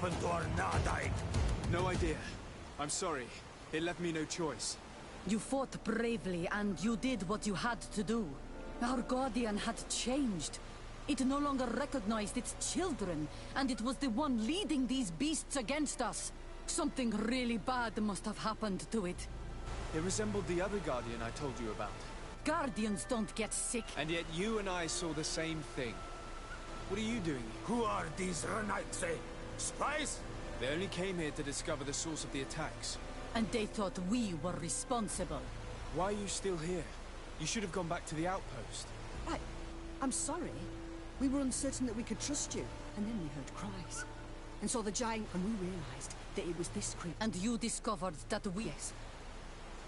happened to our Nadai? No idea. I'm sorry. It left me no choice. You fought bravely, and you did what you had to do. Our Guardian had changed. It no longer recognized its children, and it was the one leading these beasts against us. Something really bad must have happened to it. It resembled the other Guardian I told you about. Guardians don't get sick. And yet you and I saw the same thing. What are you doing here? Who are these Renaitse? Spies? They only came here to discover the source of the attacks. And they thought we were responsible. Why are you still here? You should have gone back to the outpost. I'm sorry. We were uncertain that we could trust you. And then we heard cries. And saw the giant, and we realized that it was this creature. And you discovered that we... Yes.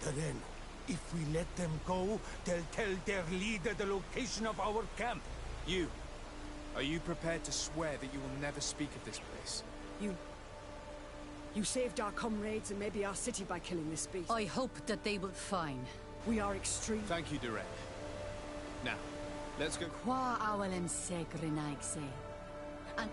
Then, if we let them go, they'll tell their leader the location of our camp. You. Are you prepared to swear that you will never speak of this place? You saved our comrades and maybe our city by killing this beast. I hope that they will... Fine. We are extreme. Thank you, Direct. Now, let's go... Qua awalem segrenaigse. And...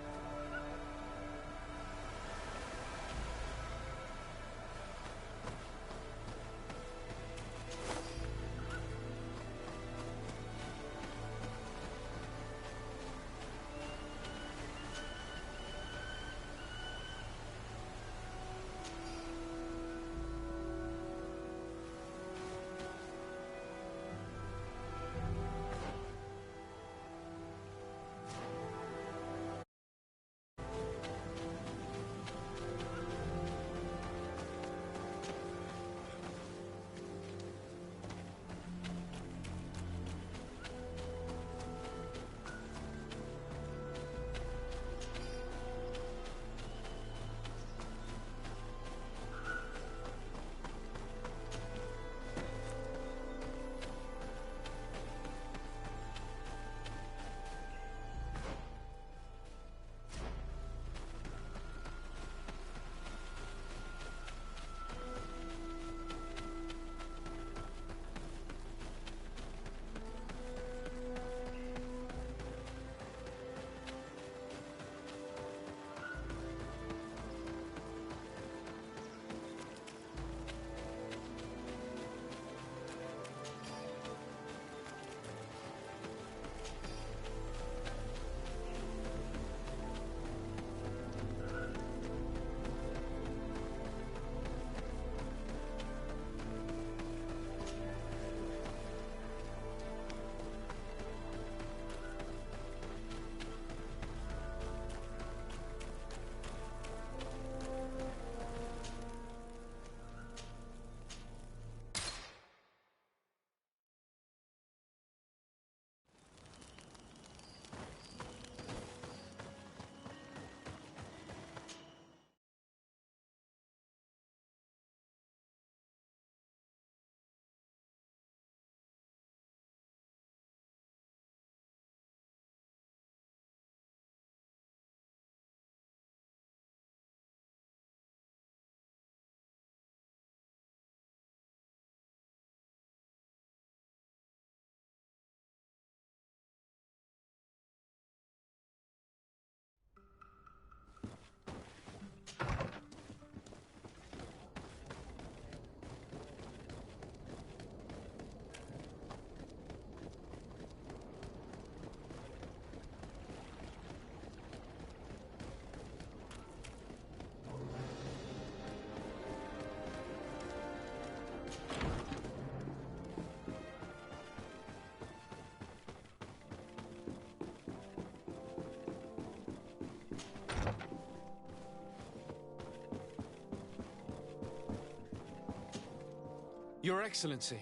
Your Excellency,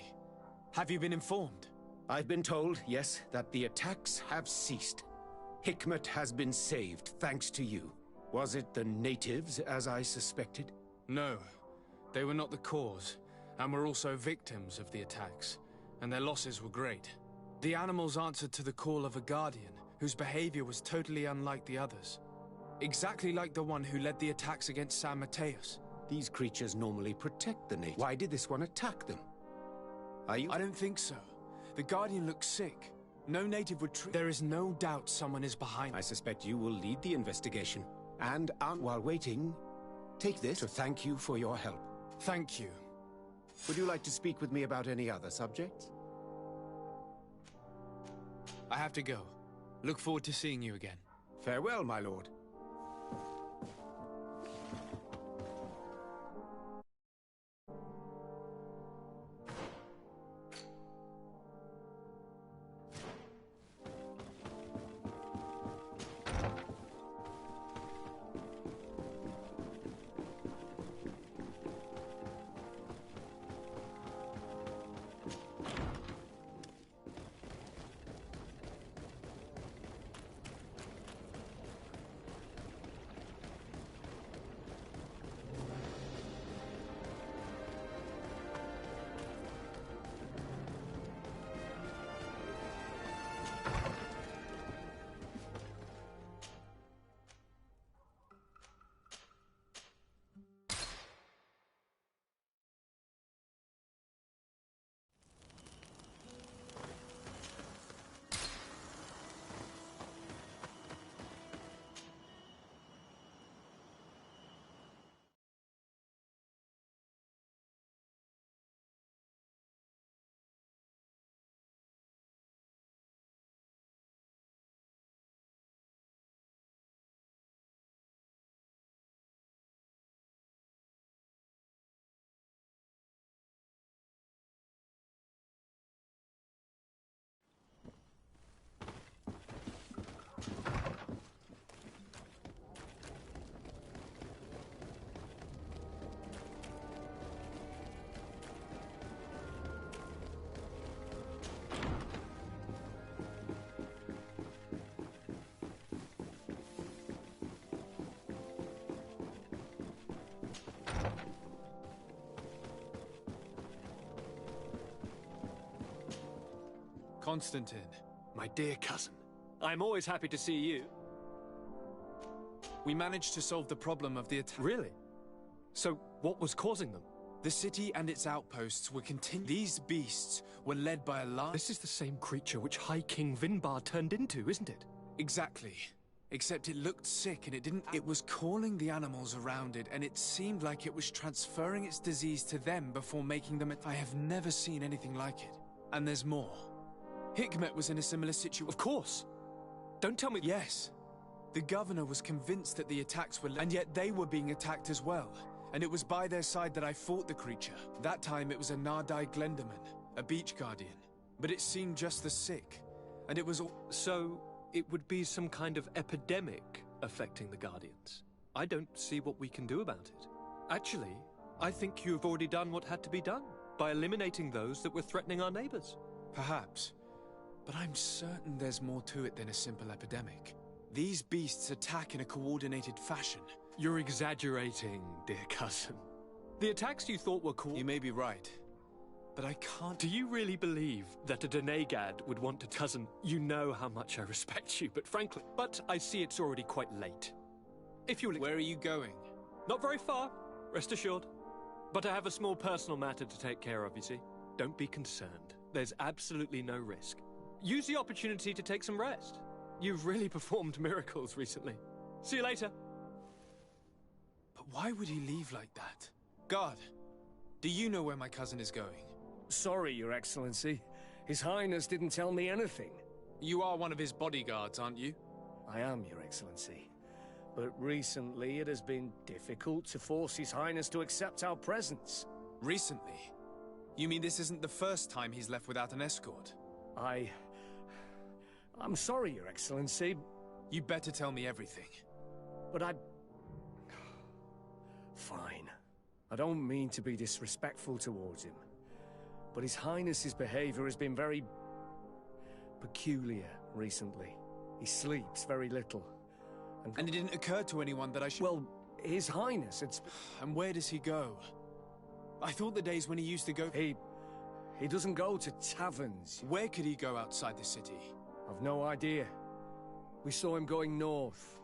have you been informed? I've been told, yes, that the attacks have ceased. Hikmet has been saved, thanks to you. Was it the natives, as I suspected? No. They were not the cause, and were also victims of the attacks, and their losses were great. The animals answered to the call of a guardian, whose behavior was totally unlike the others. Exactly like the one who led the attacks against San Mateus. These creatures normally protect the natives. Why did this one attack them? I don't think so. The Guardian looks sick. No native would treat... There is no doubt someone is behind. I suspect you will lead the investigation. And while waiting, take this to thank you for your help. Thank you. Would you like to speak with me about any other subjects? I have to go. Look forward to seeing you again. Farewell, my lord. Constantine. My dear cousin, I'm always happy to see you. We managed to solve the problem of the attack. Really? So, what was causing them? The city and its outposts were These beasts were led by a large... This is the same creature which High King Vinbar turned into, isn't it? Exactly. Except it looked sick and it didn't... It was calling the animals around it, and it seemed like it was transferring its disease to them before making them... I have never seen anything like it. And there's more. Hikmet was in a similar situation. Of course. Don't tell me... Yes. The governor was convinced that the attacks were... And yet they were being attacked as well. And it was by their side that I fought the creature. That time it was a Nardai Glenderman, a beach guardian. But it seemed just as sick. And it was all... So, it would be some kind of epidemic affecting the Guardians. I don't see what we can do about it. Actually, I think you've already done what had to be done, by eliminating those that were threatening our neighbors. Perhaps. But I'm certain there's more to it than a simple epidemic. These beasts attack in a coordinated fashion. You're exaggerating, dear cousin. The attacks you thought were cool... You may be right. But I can't... Do you really believe that a Denegad would want to... Cousin, you know how much I respect you, but frankly... But I see it's already quite late. If you'll... Where are you going? Not very far, rest assured. But I have a small personal matter to take care of, you see. Don't be concerned. There's absolutely no risk. Use the opportunity to take some rest. You've really performed miracles recently. See you later. But why would he leave like that? Guard, do you know where my cousin is going? Sorry, Your Excellency. His Highness didn't tell me anything. You are one of his bodyguards, aren't you? I am, Your Excellency. But recently it has been difficult to force His Highness to accept our presence. Recently? You mean this isn't the first time he's left without an escort? I'm sorry, Your Excellency. You better tell me everything. But Fine. I don't mean to be disrespectful towards him. But His Highness's behavior has been very... peculiar recently. He sleeps very little. And it didn't occur to anyone that I should... Well, His Highness, it's... And where does he go? I thought the days when he used to go... He doesn't go to taverns. Where could he go outside the city? I've no idea. We saw him going north.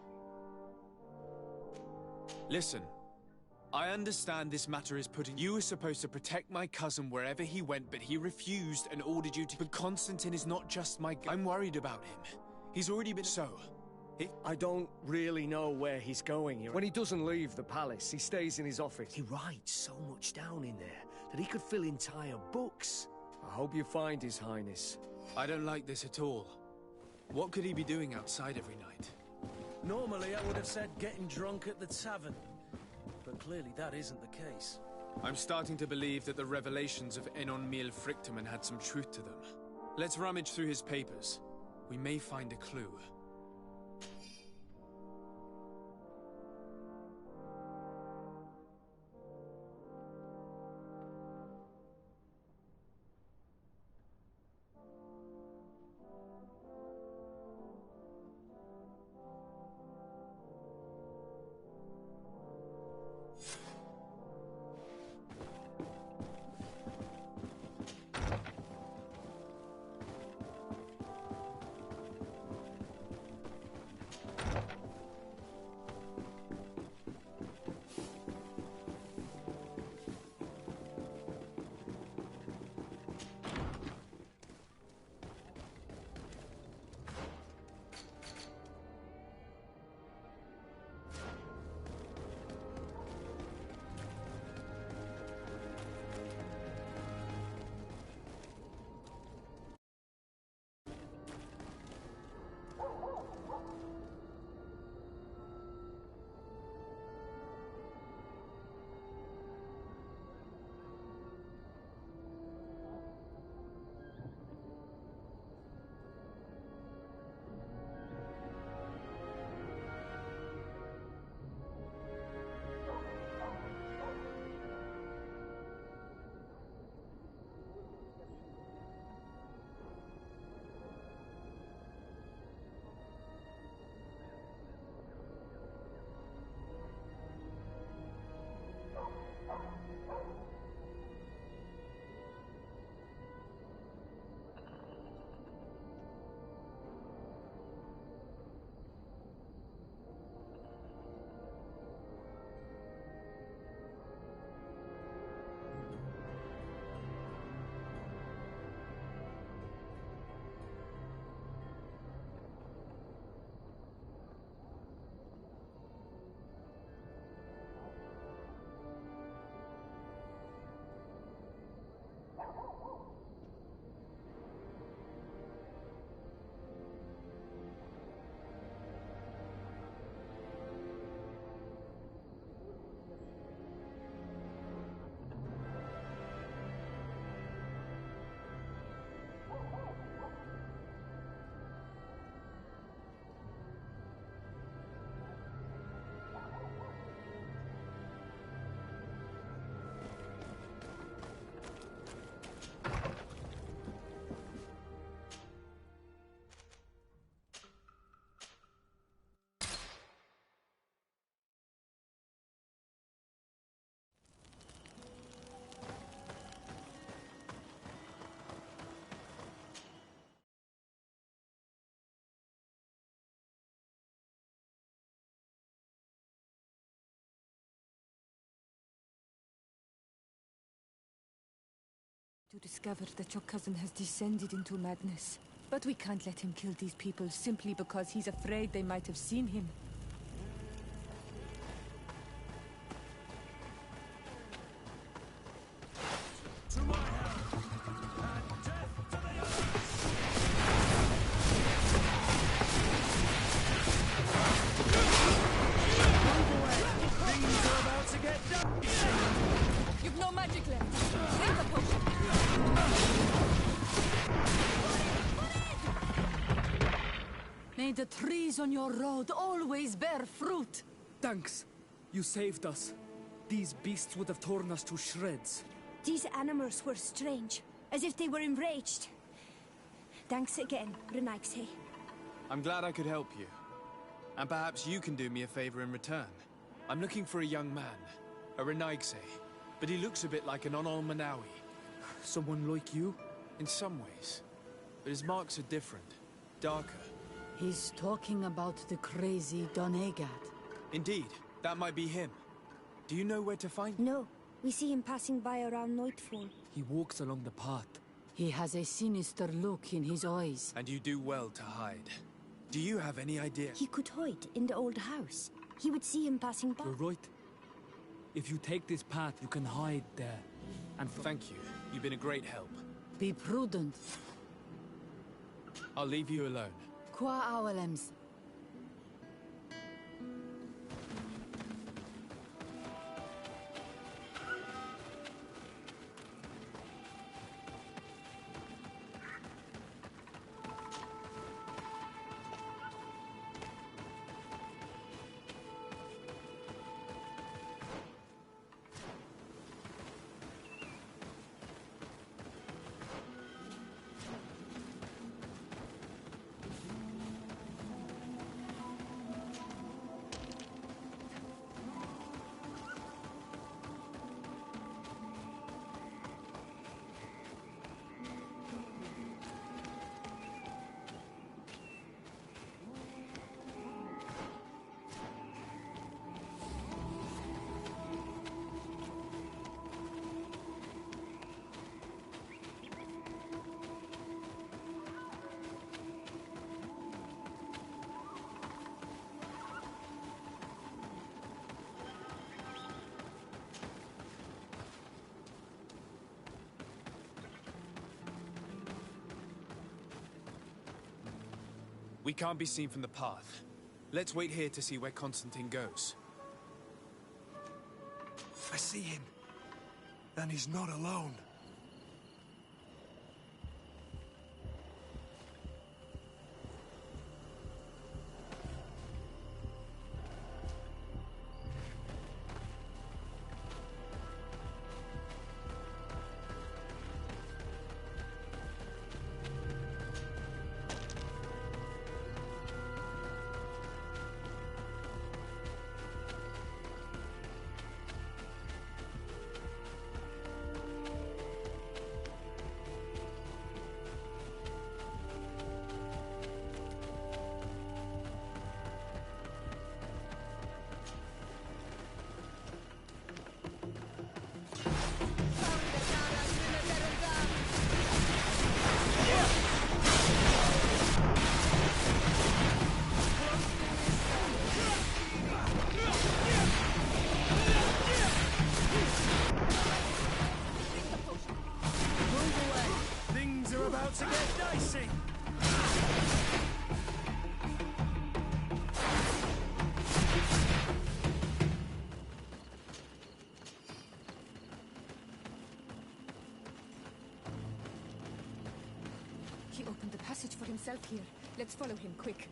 Listen, I understand this matter is putting... You were supposed to protect my cousin wherever he went, but he refused and ordered you to... But Constantine is not just my... I'm worried about him. He's already been... So, I don't really know where he's going. When he doesn't leave the palace, he stays in his office. He writes so much down in there that he could fill entire books. I hope you find His Highness. I don't like this at all. What could he be doing outside every night? Normally, I would have said getting drunk at the tavern. But clearly that isn't the case. I'm starting to believe that the revelations of Enon Mil Frichtemann had some truth to them. Let's rummage through his papers. We may find a clue. To discover that your cousin has descended into madness. But we can't let him kill these people simply because he's afraid they might have seen him. To my help! And death to the things are about to get done! You've no magic left. Drink the potion. May the trees on your road always bear fruit. Thanks. You saved us. These beasts would have torn us to shreds. These animals were strange, as if they were enraged. Thanks again, Renaigse. I'm glad I could help you. And perhaps you can do me a favor in return. I'm looking for a young man, a Renaigse, but he looks a bit like an Onol Manawi. Someone like you? In some ways. But his marks are different, darker. He's talking about the crazy Donegad. Indeed, that might be him. Do you know where to find him? No, we see him passing by around nightfall. He walks along the path. He has a sinister look in his eyes. And you do well to hide. Do you have any idea? He could hide in the old house. He would see him passing by. You're right. If you take this path, you can hide there. And thank you. You've been a great help. Be prudent. I'll leave you alone. Qua awalems. We can't be seen from the path. Let's wait here to see where Constantine goes. I see him. And he's not alone. To get dicey. He opened the passage for himself here. Let's follow him, quick.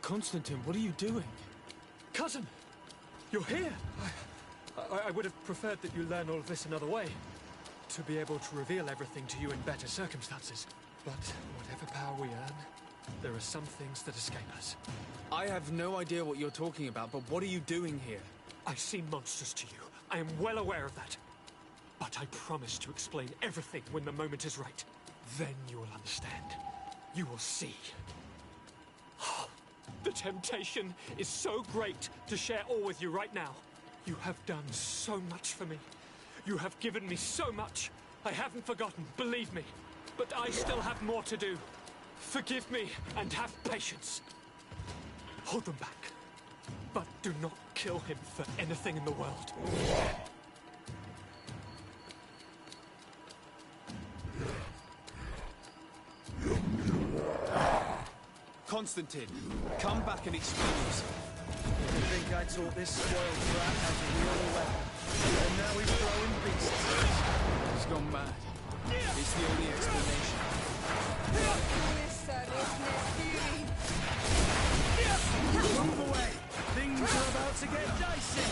Constantine, what are you doing? Cousin! You're here! I would have preferred that you learn all of this another way. To be able to reveal everything to you in better circumstances. But whatever power we earn, there are some things that escape us. I have no idea what you're talking about, but what are you doing here? I seem monstrous to you. I am well aware of that. But I promise to explain everything when the moment is right. Then you will understand. You will see. The temptation is so great to share all with you right now. You have done so much for me. You have given me so much. I haven't forgotten, believe me. But I still have more to do. Forgive me and have patience. Hold them back. But do not kill him for anything in the world. Constantine, come back and explain yourself. You think I taught this spoiled brat how to wield a weapon? And now he's throwing beasts. He's gone mad. It's the only explanation. Move away! Things are about to get dicey!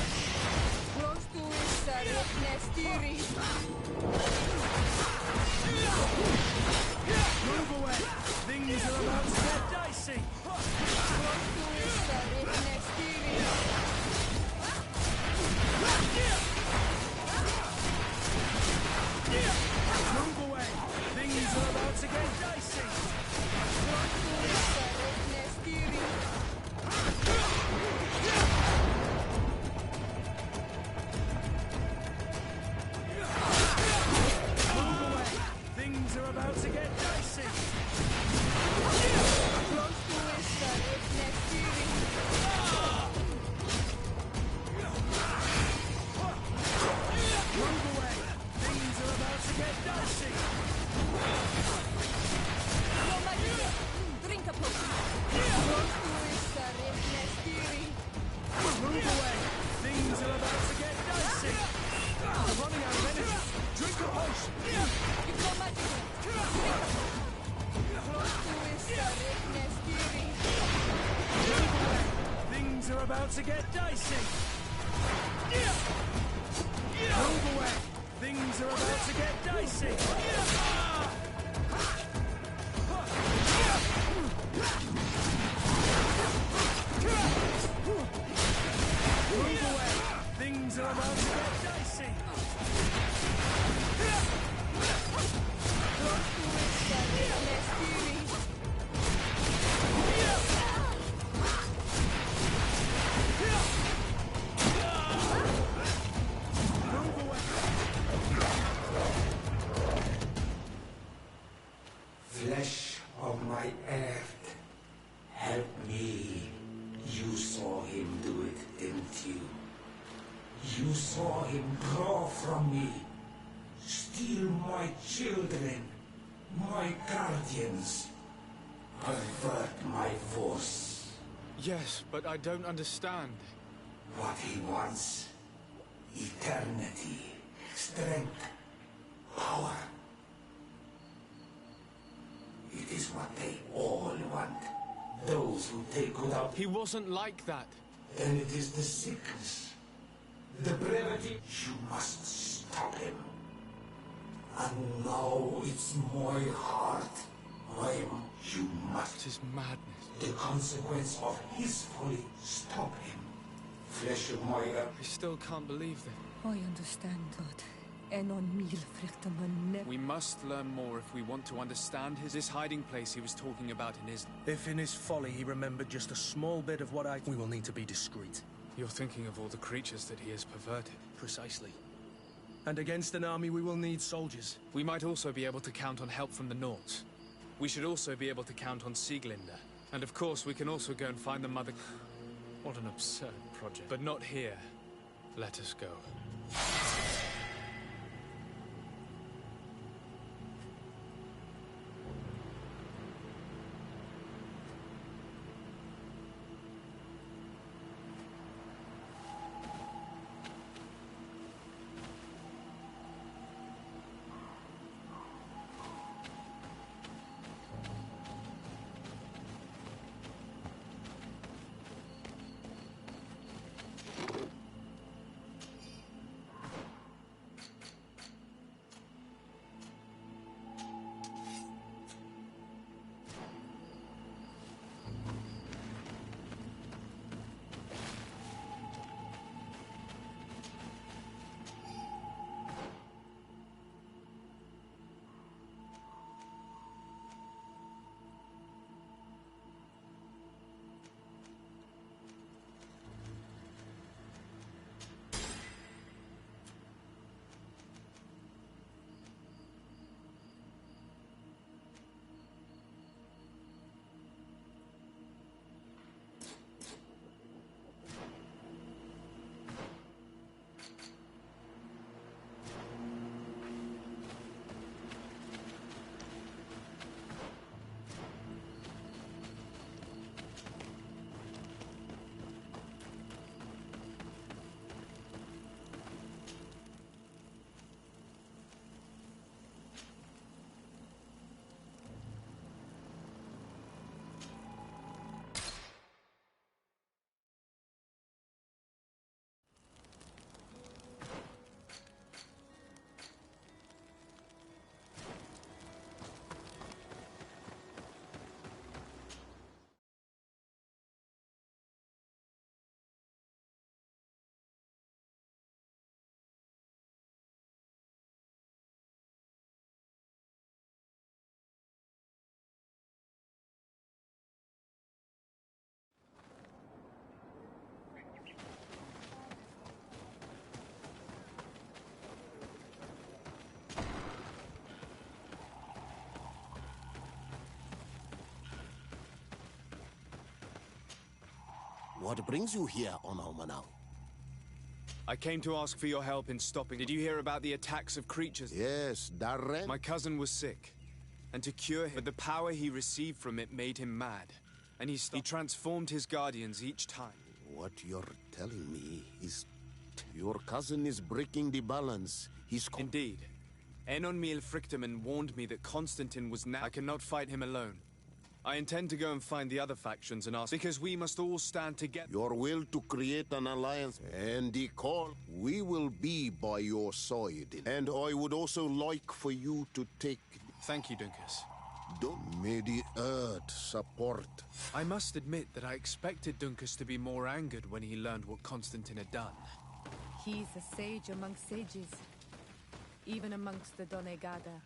Move away! Things are about to get dicey! Move away! Things are about to get dicey! Move away! Things are about to get dicey! Move away! Things are about to get dicey! Drink a potion. Move away! Things are about to get dicey! I'm running out of energy! Drink a potion! You've got magic. Move away! Things are about to get dicey! Move away! Things are about to get dicey! Move away! Things are about to get dicey! Move away! Flesh of my earth, help me. You saw him do it, didn't you? You saw him draw from me, steal my children, my guardians, pervert my force. Yes, but I don't understand. What he wants, eternity, strength, power. It is what they all want. Those who take good out. He wasn't like that. Then it is the sickness, the brevity. You must stop him. And now it's my heart. You must. It is madness. The consequence of his folly. Stop him. Flesh of my earth. I still can't believe that. I understand that. We must learn more if we want to understand this hiding place he was talking about in his... If in his folly he remembered just a small bit of what we will need to be discreet. You're thinking of all the creatures that he has perverted. Precisely. And against an army we will need soldiers. We might also be able to count on help from the Nords. We should also be able to count on Sieglinde. And of course we can also go and find the mother... What an absurd project. But not here. Let us go. What brings you here on Almanau? I came to ask for your help in stopping. Did you hear about the attacks of creatures? Yes, Darren. My cousin was sick, and to cure him, but the power he received from it made him mad, and he transformed his guardians each time. What you're telling me is your cousin is breaking the balance. He's indeed. Enon Frichtemann warned me that Constantine was now. I cannot fight him alone. I intend to go and find the other factions and ask, because we must all stand together. Your will to create an alliance and the call, we will be by your side. And I would also like for you to take... Thank you, Dunkus. May the earth support. I must admit that I expected Dunkus to be more angered when he learned what Constantine had done. He's a sage amongst sages, even amongst the Donegada.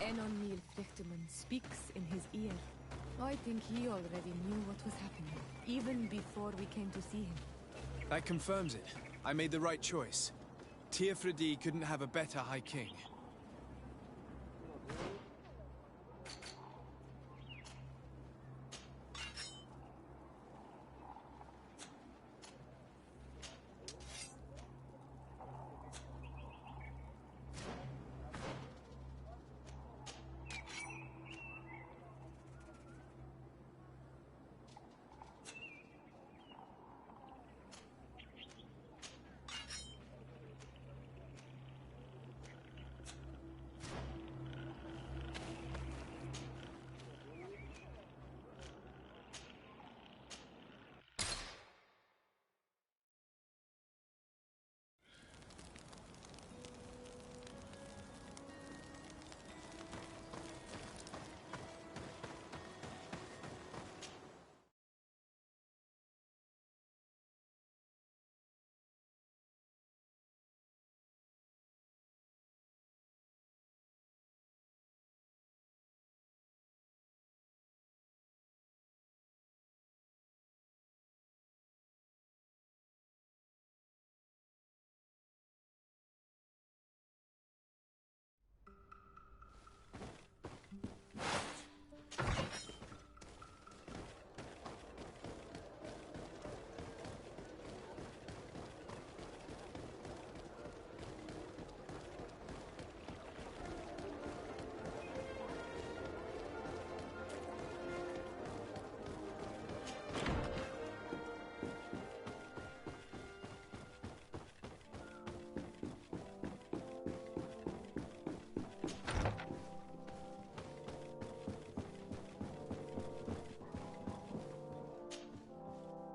Enon Frichtemann speaks in his ear. I think he already knew what was happening, even before we came to see him. That confirms it. I made the right choice. Teofradi couldn't have a better High King.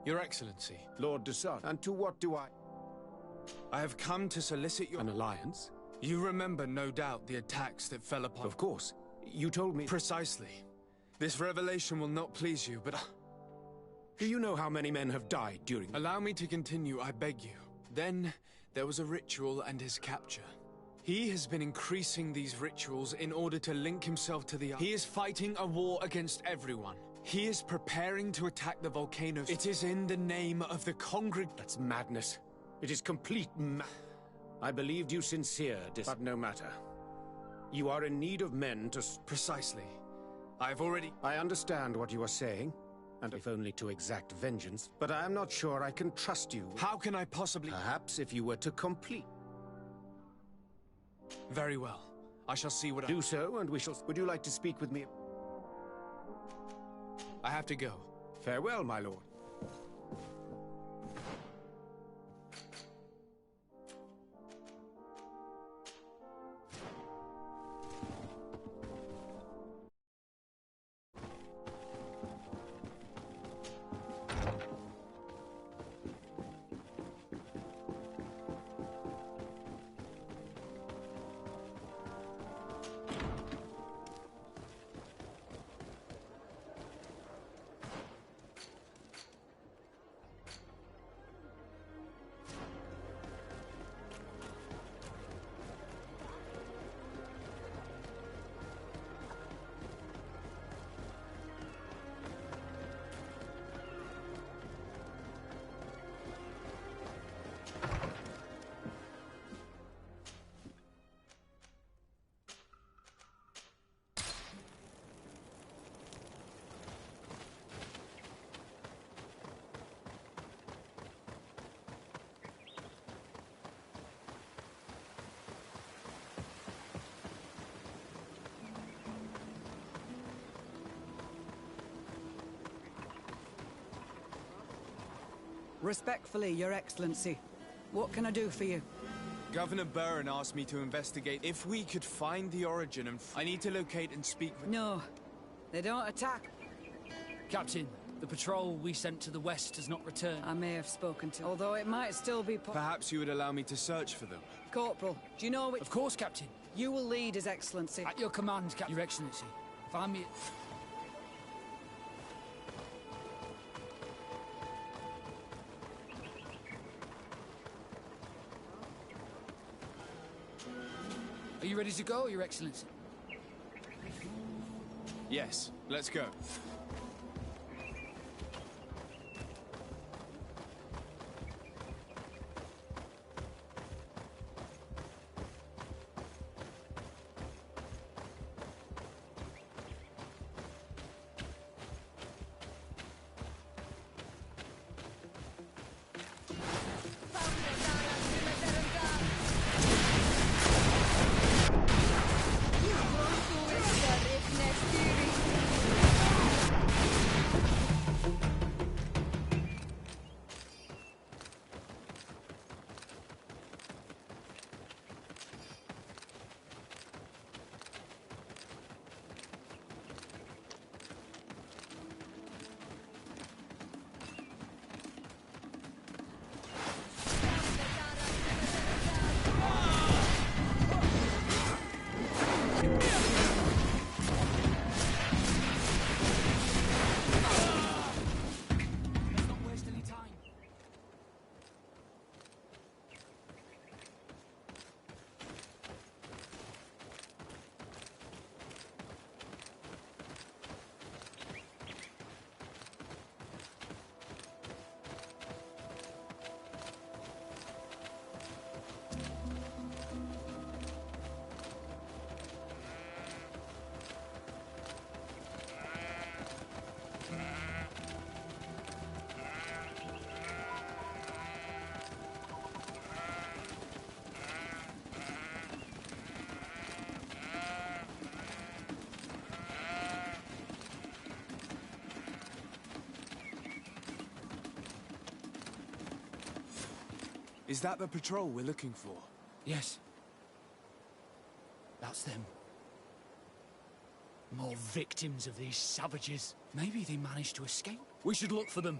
Your Excellency. Lord Desart, and to what do I... I have come to solicit your... An alliance? You remember, no doubt, the attacks that fell upon... Of course. You told me... Precisely. This revelation will not please you, but... Do you know how many men have died during... Allow me to continue, I beg you. Then, there was a ritual and his capture. He has been increasing these rituals in order to link himself to the... He is fighting a war against everyone. He is preparing to attack the volcanoes. It is in the name of the That's madness. It is complete I believed you sincere, but no matter. You are in need of men to... Precisely. I've already... I understand what you are saying, and if only to exact vengeance, but I am not sure I can trust you. How can I possibly... Perhaps if you were to complete... Very well. I shall see what Do so, and we shall... Would you like to speak with me? I have to go. Farewell, my lord. Respectfully, Your Excellency. What can I do for you? Governor Burren asked me to investigate if we could find the origin and I need to locate and speak with... No. They don't attack. Captain, the patrol we sent to the west has not returned. I may have spoken to, although it might still be Perhaps you would allow me to search for them. Corporal, do you know which... Of course, Captain. You will lead, His Excellency. At your command, Captain. Your Excellency. Find me... Are you ready to go, Your Excellency? Yes, let's go. Is that the patrol we're looking for? Yes. That's them. More victims of these savages. Maybe they managed to escape. We should look for them.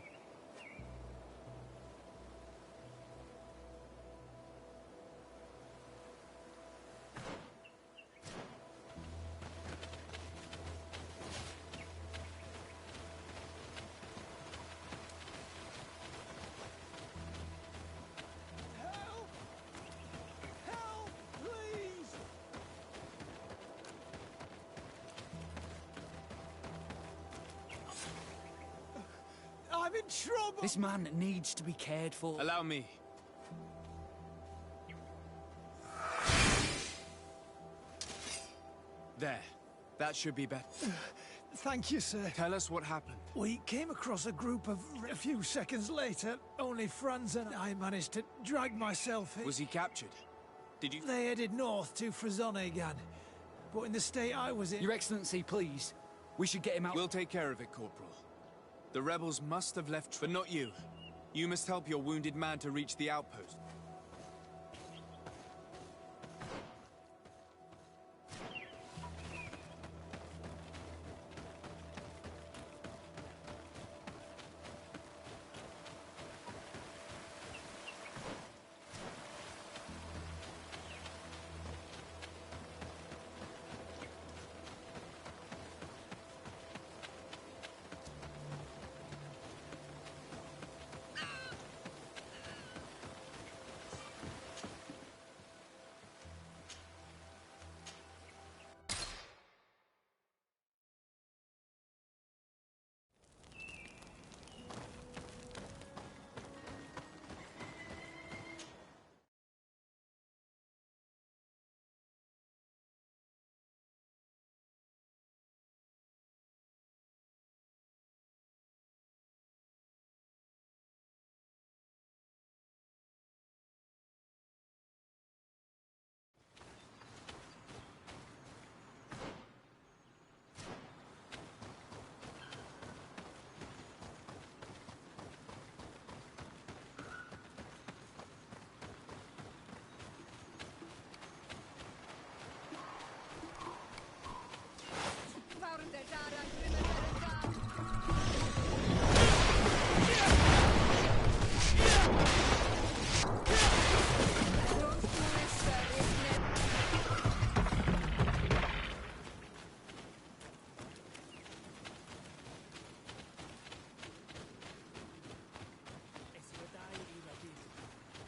I'm in trouble! This man needs to be cared for. Allow me. There. That should be better. Thank you, sir. Tell us what happened. We came across a group of... A few seconds later, only Franz and I managed to drag myself in. Was he captured? Did you... They headed north to Frazonegan. But in the state I was in... Your Excellency, please. We should get him out. We'll take care of it, Corporal. The rebels must have left... But not you. You must help your wounded man to reach the outpost.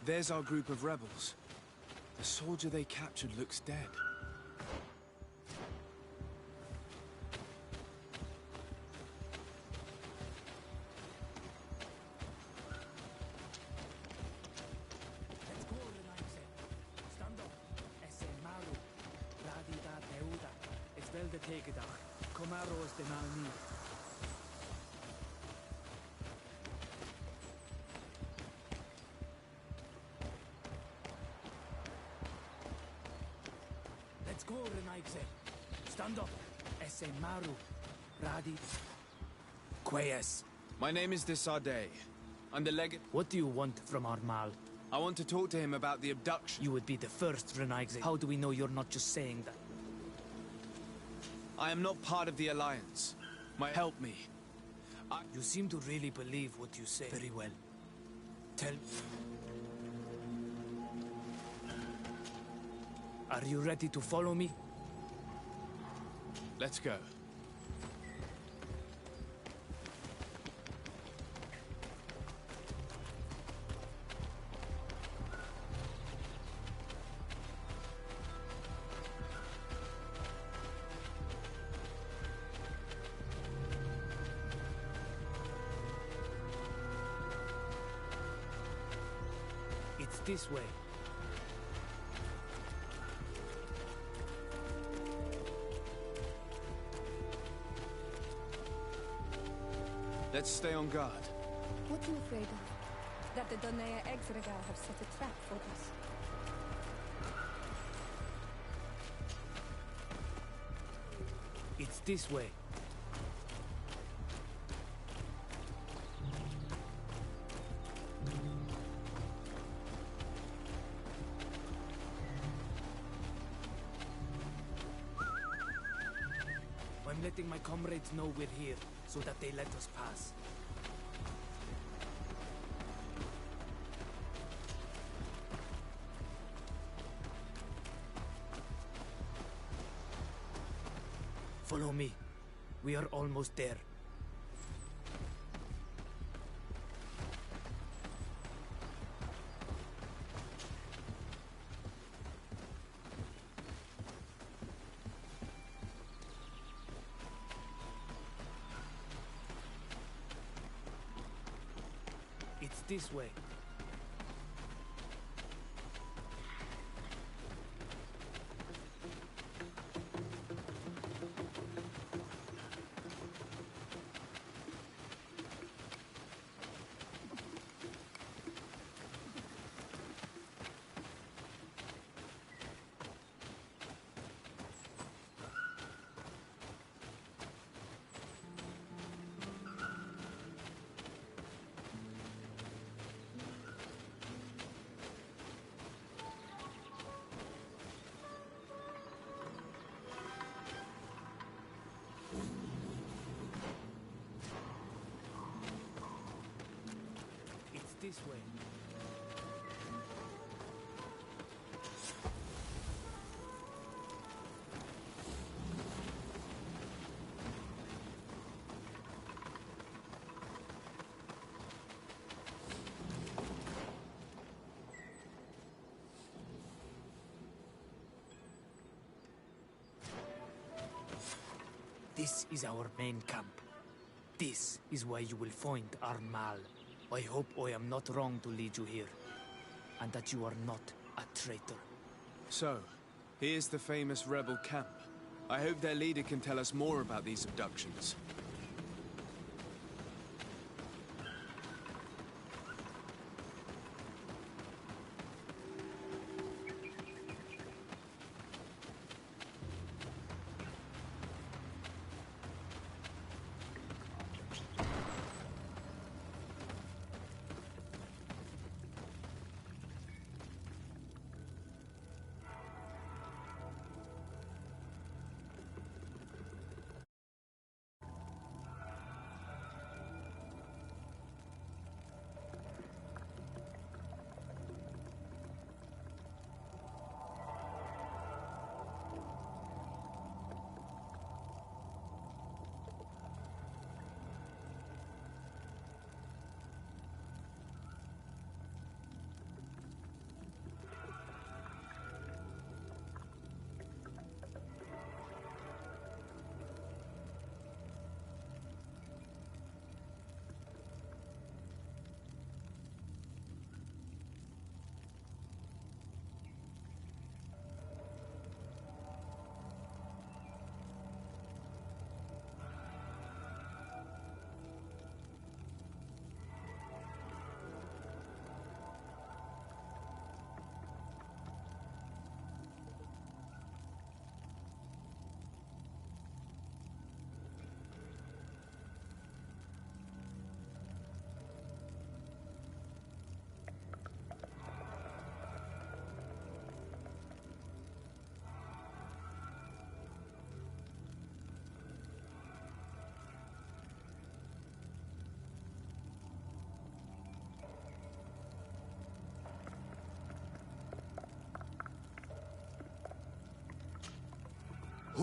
There's our group of rebels. The soldier they captured looks dead. Let's go, Renaise. Stand up. Esse Maru. Radi da Teuda. Es velde tegedach. Comaros de Malni. Let's go, Renaise. Stand up. Esse Maru. Radi. Quayes. My name is Desarde. I'm the legate. What do you want from our Mal? I want to talk to him about the abduction. You would be the first, Renaise. How do we know you're not just saying that? I am not part of the Alliance. Help me. You seem to really believe what you say. Very well. Tell... Are you ready to follow me? Let's go. It's this way. Let's stay on guard. What are you afraid of? That the Donea Exregal have set a trap for us. It's this way. I'm letting my comrades know we're here, so that they let us pass. Follow me. We are almost there. It's this way. This way. This is our main camp. This is where you will find our Mal. I hope I am not wrong to lead you here, and that you are not a traitor. So, here's the famous rebel camp. I hope their leader can tell us more about these abductions.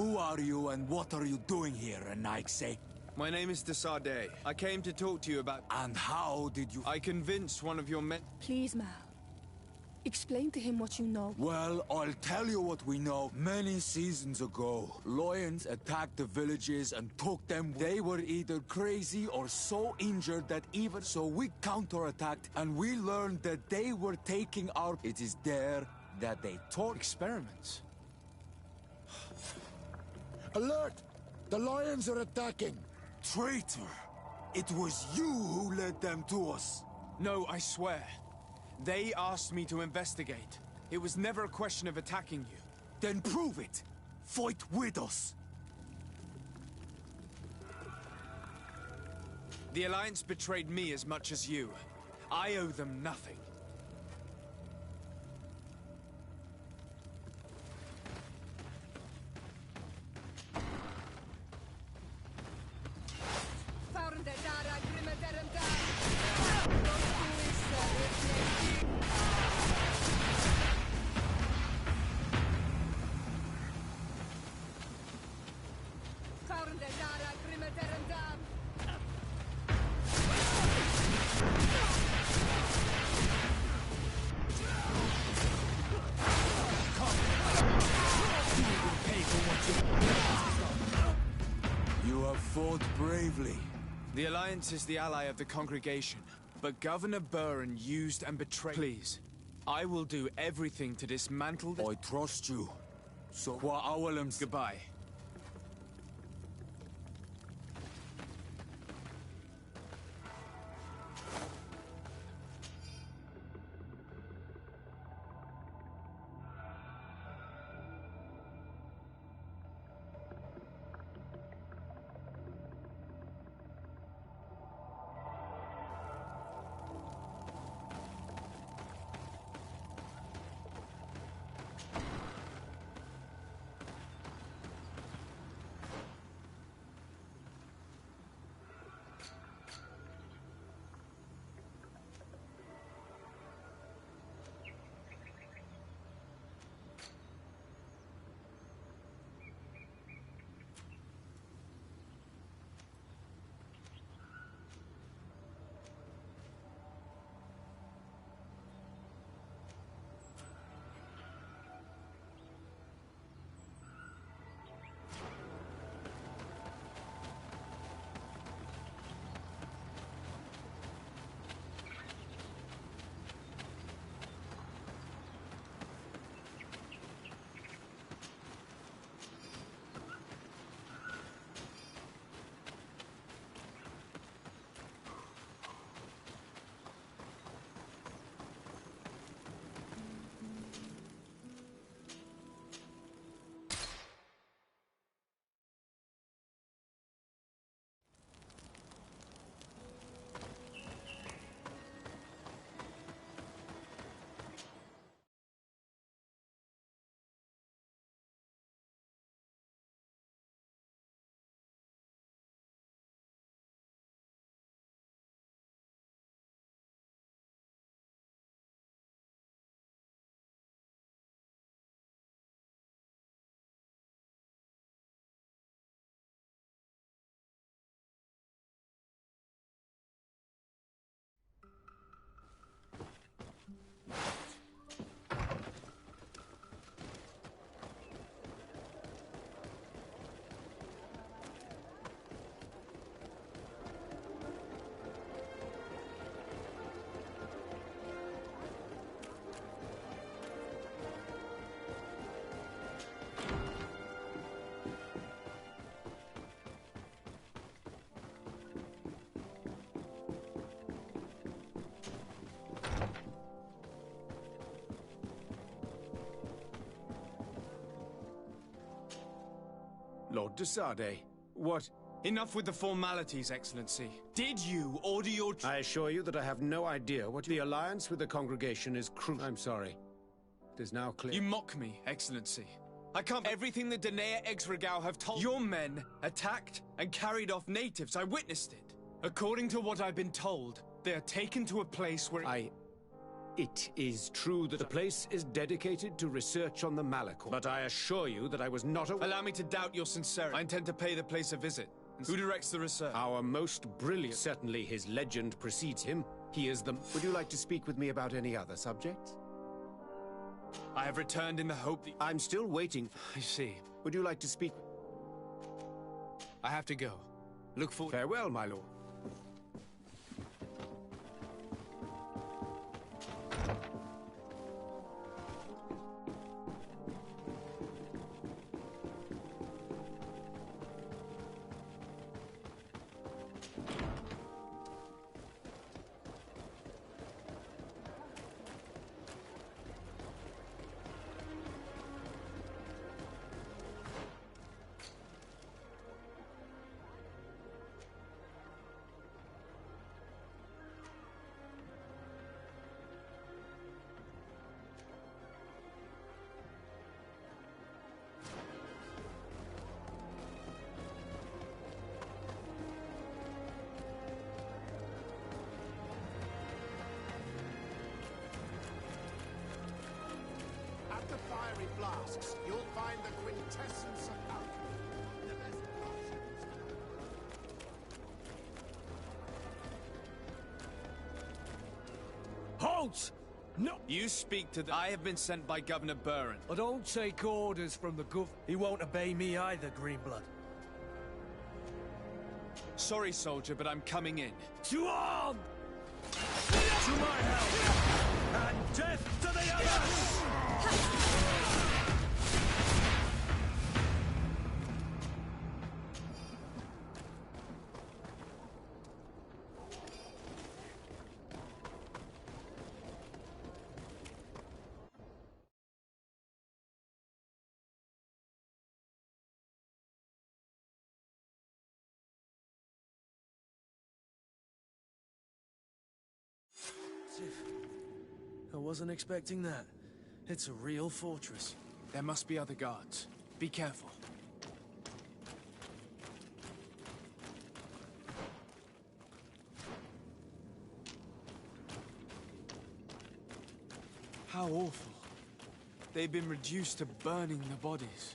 Who are you and what are you doing here, Renaigse? My name is Desade. I came to talk to you about... And how did you... I convinced one of your men... Please, Mal. Explain to him what you know. Well, I'll tell you what we know. Many seasons ago, lions attacked the villages and took them. They were either crazy or so injured that even so we counterattacked and we learned that they were taking our... It is there that they taught... Experiments? Alert! The lions are attacking! Traitor! It was you who led them to us! No, I swear. They asked me to investigate. It was never a question of attacking you. Then prove it! Fight with us! The Alliance betrayed me as much as you. I owe them nothing. You have fought bravely. The Alliance is the ally of the congregation, but Governor Burren used and betrayed... Please, I will do everything to dismantle this... I trust you. So... Goodbye. Lord Desade, what? Enough with the formalities, Excellency. Did you order your... I assure you that I have no idea what the alliance with the congregation is crucial. I'm sorry. It is now clear. You mock me, Excellency. I can't... Everything the Danea Exregao have told... Your men attacked and carried off natives. I witnessed it. According to what I've been told, they are taken to a place where... It is true that the place is dedicated to research on the Malachor, but I assure you that I was not aware— Allow me to doubt your sincerity. I intend to pay the place a visit. Who directs the research? Our most brilliant— Certainly his legend precedes him. He is the— Would you like to speak with me about any other subjects? I have returned in the hope that— I'm still waiting. I see. Would you like to speak— I have to go. Look forward— Farewell, my lord. Flasks, you'll find the quintessence of alchemy. The best Halt! No! You speak to the— I have been sent by Governor Burren. I don't take orders from the gov— He won't obey me either, Greenblood. Sorry, soldier, but I'm coming in. To arm! To my help! And death to the others! I wasn't expecting that. It's a real fortress. There must be other guards. Be careful. How awful. They've been reduced to burning the bodies.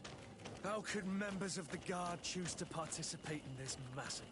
How could members of the Guard choose to participate in this massacre?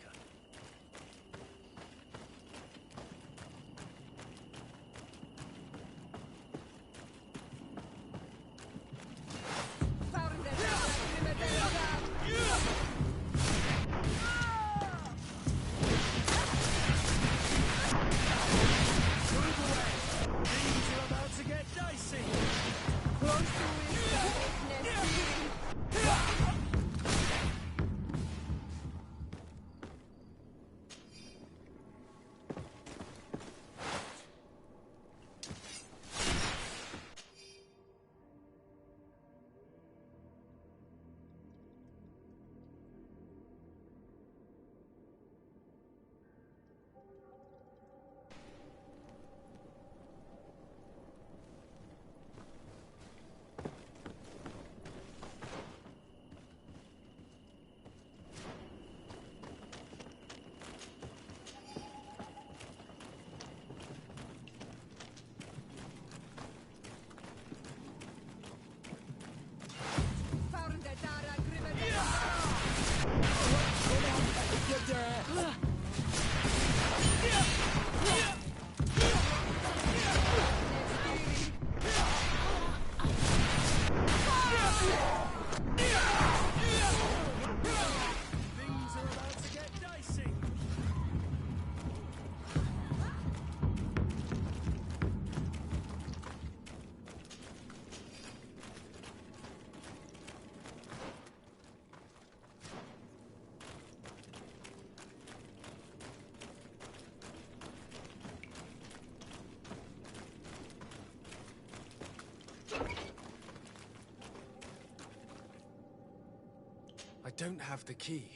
I don't have the key.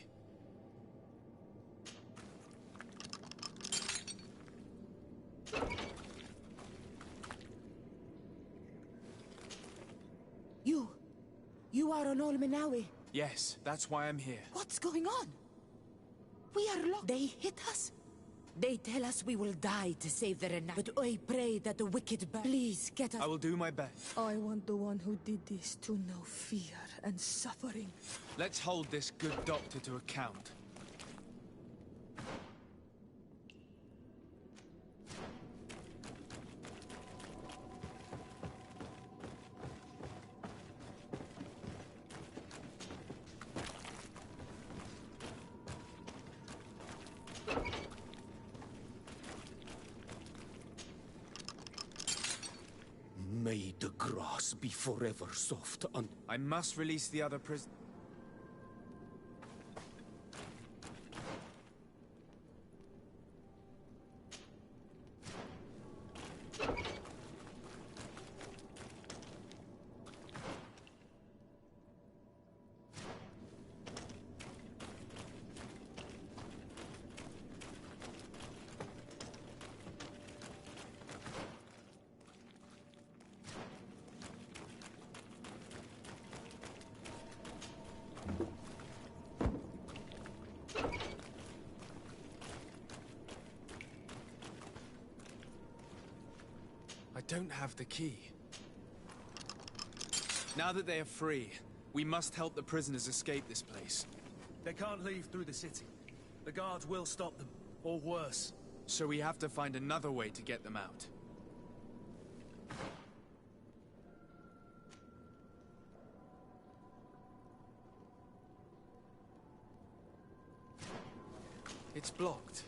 You are on Olmenawi. Yes, that's why I'm here. What's going on? We are locked. They hit us. They tell us we will die to save the Renai. But I pray that the wicked please get us. I will do my best. I want the one who did this to know fear and suffering. Let's hold this good doctor to account. May the grass be forever soft on... I must release the other prisoners. I don't have the key. Now that they are free, we must help the prisoners escape this place. They can't leave through the city. The guards will stop them, or worse. So we have to find another way to get them out. It's blocked.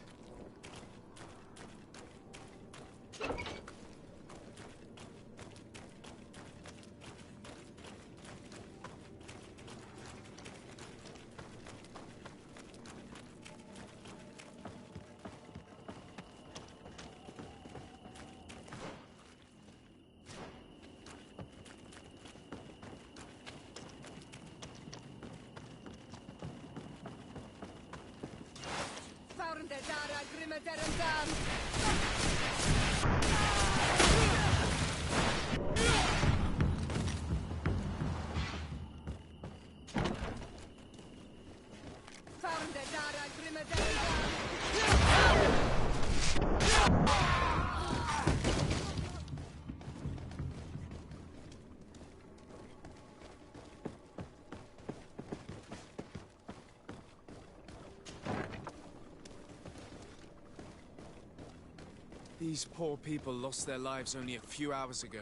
These poor people lost their lives only a few hours ago.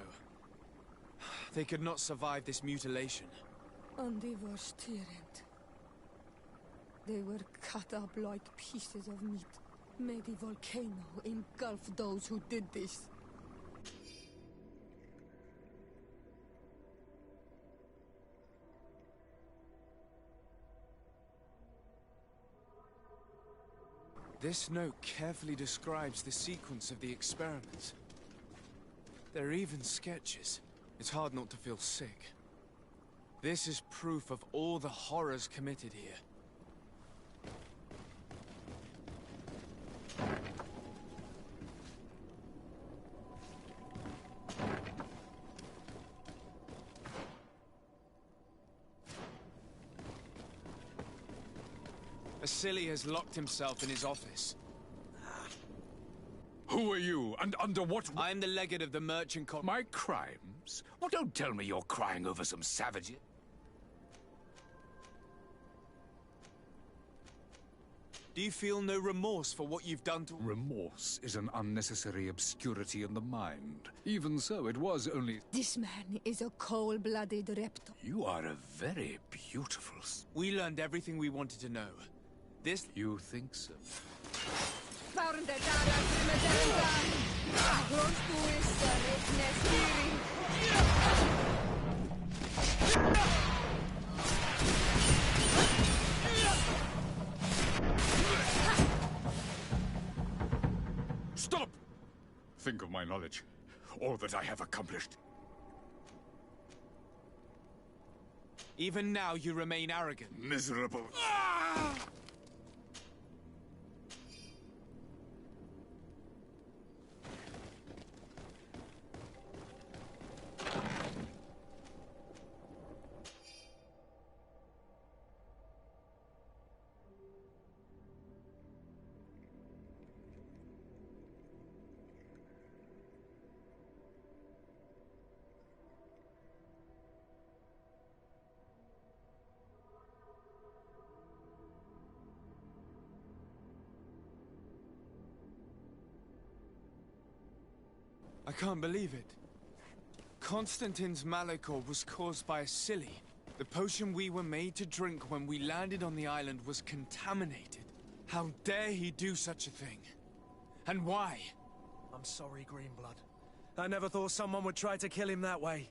They could not survive this mutilation. And they were tyrant. They were cut up like pieces of meat. May the volcano engulf those who did this. This note carefully describes the sequence of the experiments. There are even sketches. It's hard not to feel sick. This is proof of all the horrors committed here. Vasily has locked himself in his office. Who are you, and under what... I'm the legate of the merchant co- My crimes? Well, don't tell me you're crying over some savages. Do you feel no remorse for what you've done to... Remorse is an unnecessary obscurity in the mind. Even so, it was only... This man is a cold-blooded reptile. You are a very beautiful... We learned everything we wanted to know. This... You think so? Stop! Think of my knowledge. All that I have accomplished. Even now you remain arrogant. Miserable. I can't believe it. Constantine's malachor was caused by a silly. The potion we were made to drink when we landed on the island was contaminated. How dare he do such a thing? And why? I'm sorry, Greenblood. I never thought someone would try to kill him that way.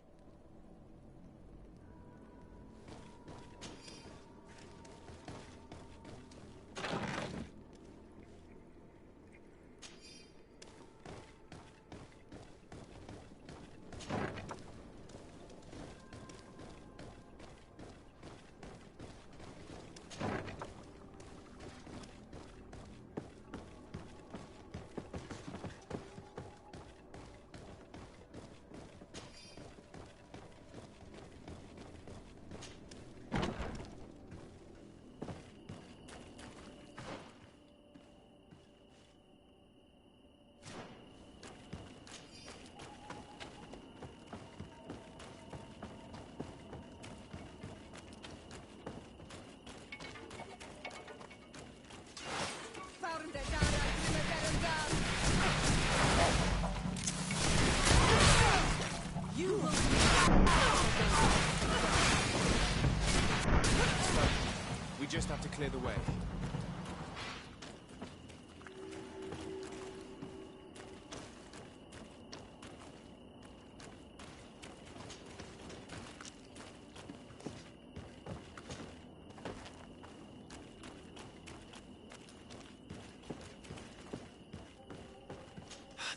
We just have to clear the way.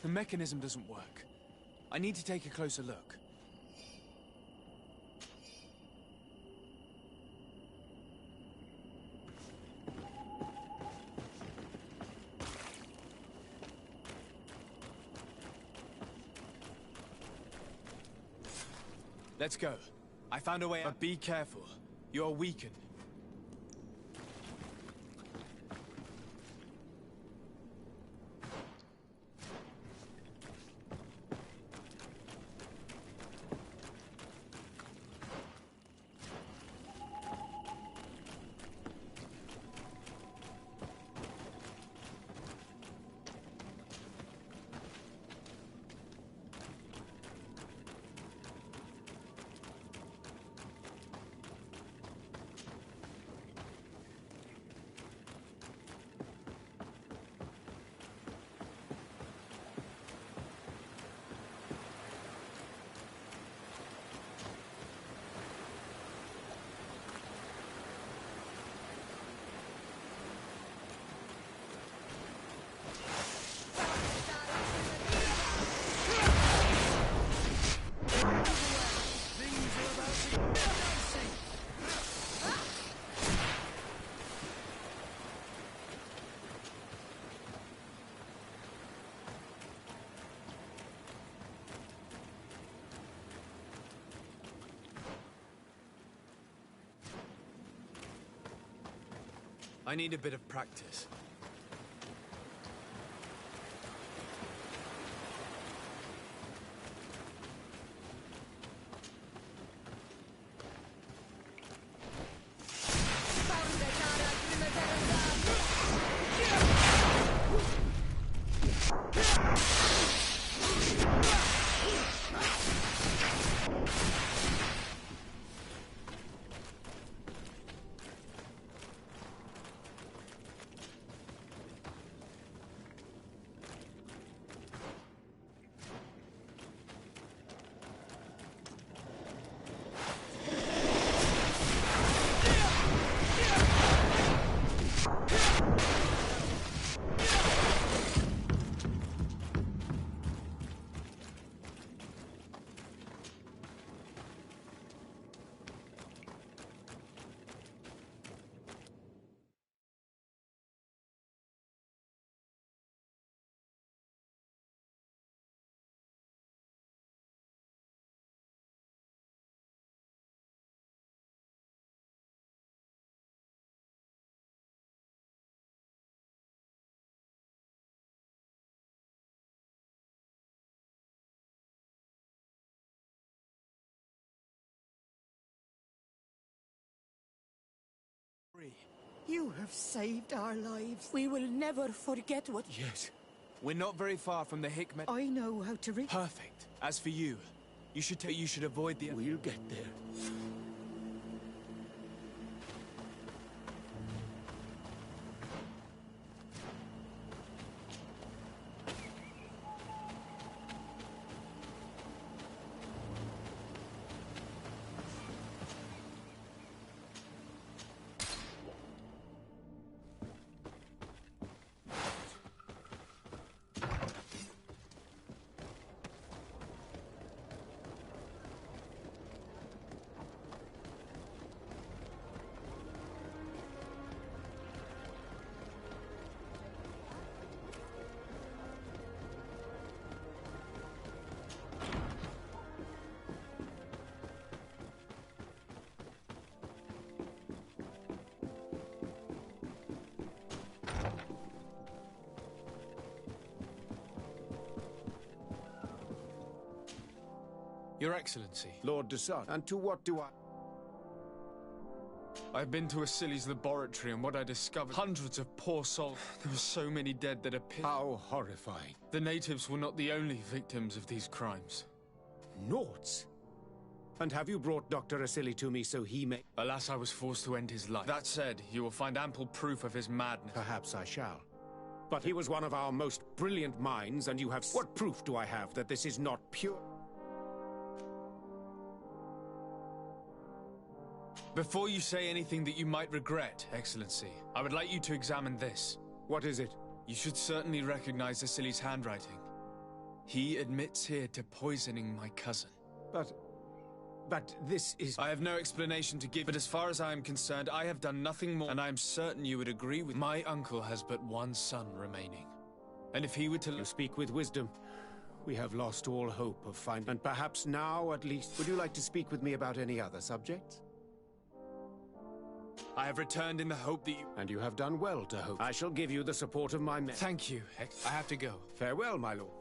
The mechanism doesn't work. I need to take a closer look. Let's go. I found a way out. But be careful. You're weakened. I need a bit of practice. You have saved our lives. We will never forget what... Yes, We're not very far from the Hickman. I know how to read. Perfect. As for you, you should avoid the... We'll get there. Your Excellency. Lord Desart, and to what do I... I've been to Asili's laboratory, and what I discovered... Hundreds of poor souls. There were so many dead that appeared... How horrifying. The natives were not the only victims of these crimes. Noughts? And have you brought Dr. Asili to me so he may... Alas, I was forced to end his life. That said, you will find ample proof of his madness. Perhaps I shall. But he was one of our most brilliant minds, and you have... What proof do I have that this is not pure... Before you say anything that you might regret, Excellency, I would like you to examine this. What is it? You should certainly recognize Asili's handwriting. He admits here to poisoning my cousin. But this is... I have no explanation to give, but as far as I am concerned, I have done nothing more, and I am certain you would agree with... My uncle has but one son remaining. And if he were to... You speak with wisdom. We have lost all hope of finding... And perhaps now, at least... Would you like to speak with me about any other subjects? I have returned in the hope that you... And you have done well to hope. I shall give you the support of my men. Thank you. I have to go. Farewell, my lord.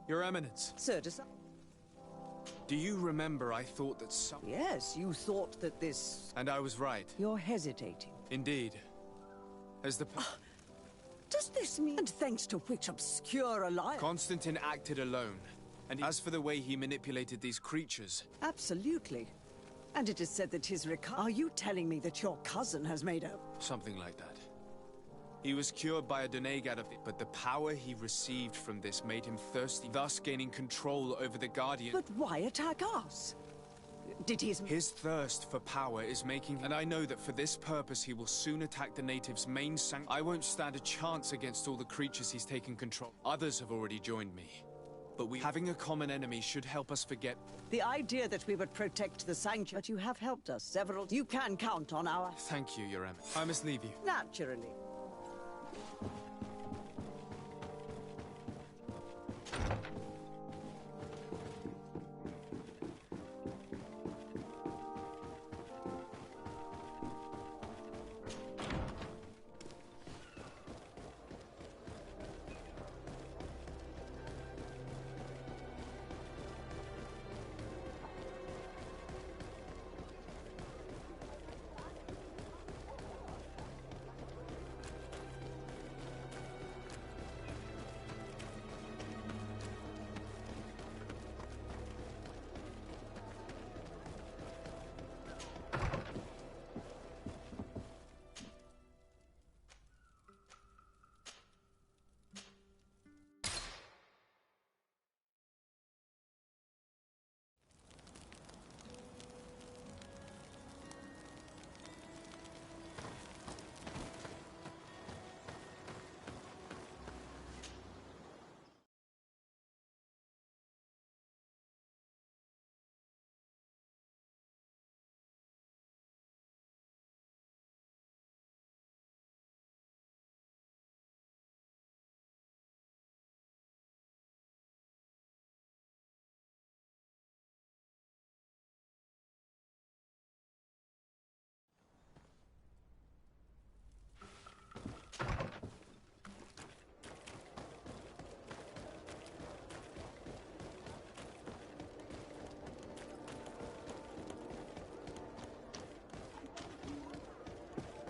Your Eminence. Sir, do you remember I thought that some... Yes, you thought that this... And I was right. You're hesitating. Indeed. As the... Does this mean... And thanks to which obscure alliance... Constantine acted alone. And as for the way he manipulated these creatures... Absolutely. And it is said that his Are you telling me that your cousin has made a... Something like that. He was cured by a Donegat of it, but the power he received from this made him thirsty, thus gaining control over the Guardian. But why attack us? Did his thirst for power is making, and I know that for this purpose he will soon attack the natives' main I won't stand a chance against all the creatures he's taken control. Others have already joined me. But having a common enemy should help us forget. The idea that we would protect the sanctuary, but you have helped us several. You can count on our. Thank you, Your Eminence. I must leave you. Naturally.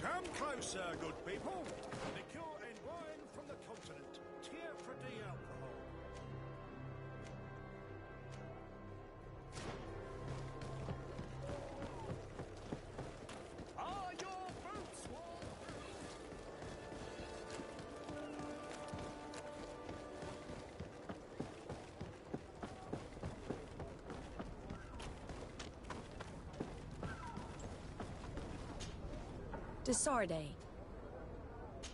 Come closer, good people. Liqueur and wine from the continent. Tier pretty alcohol. Are your boots warm? Desarde.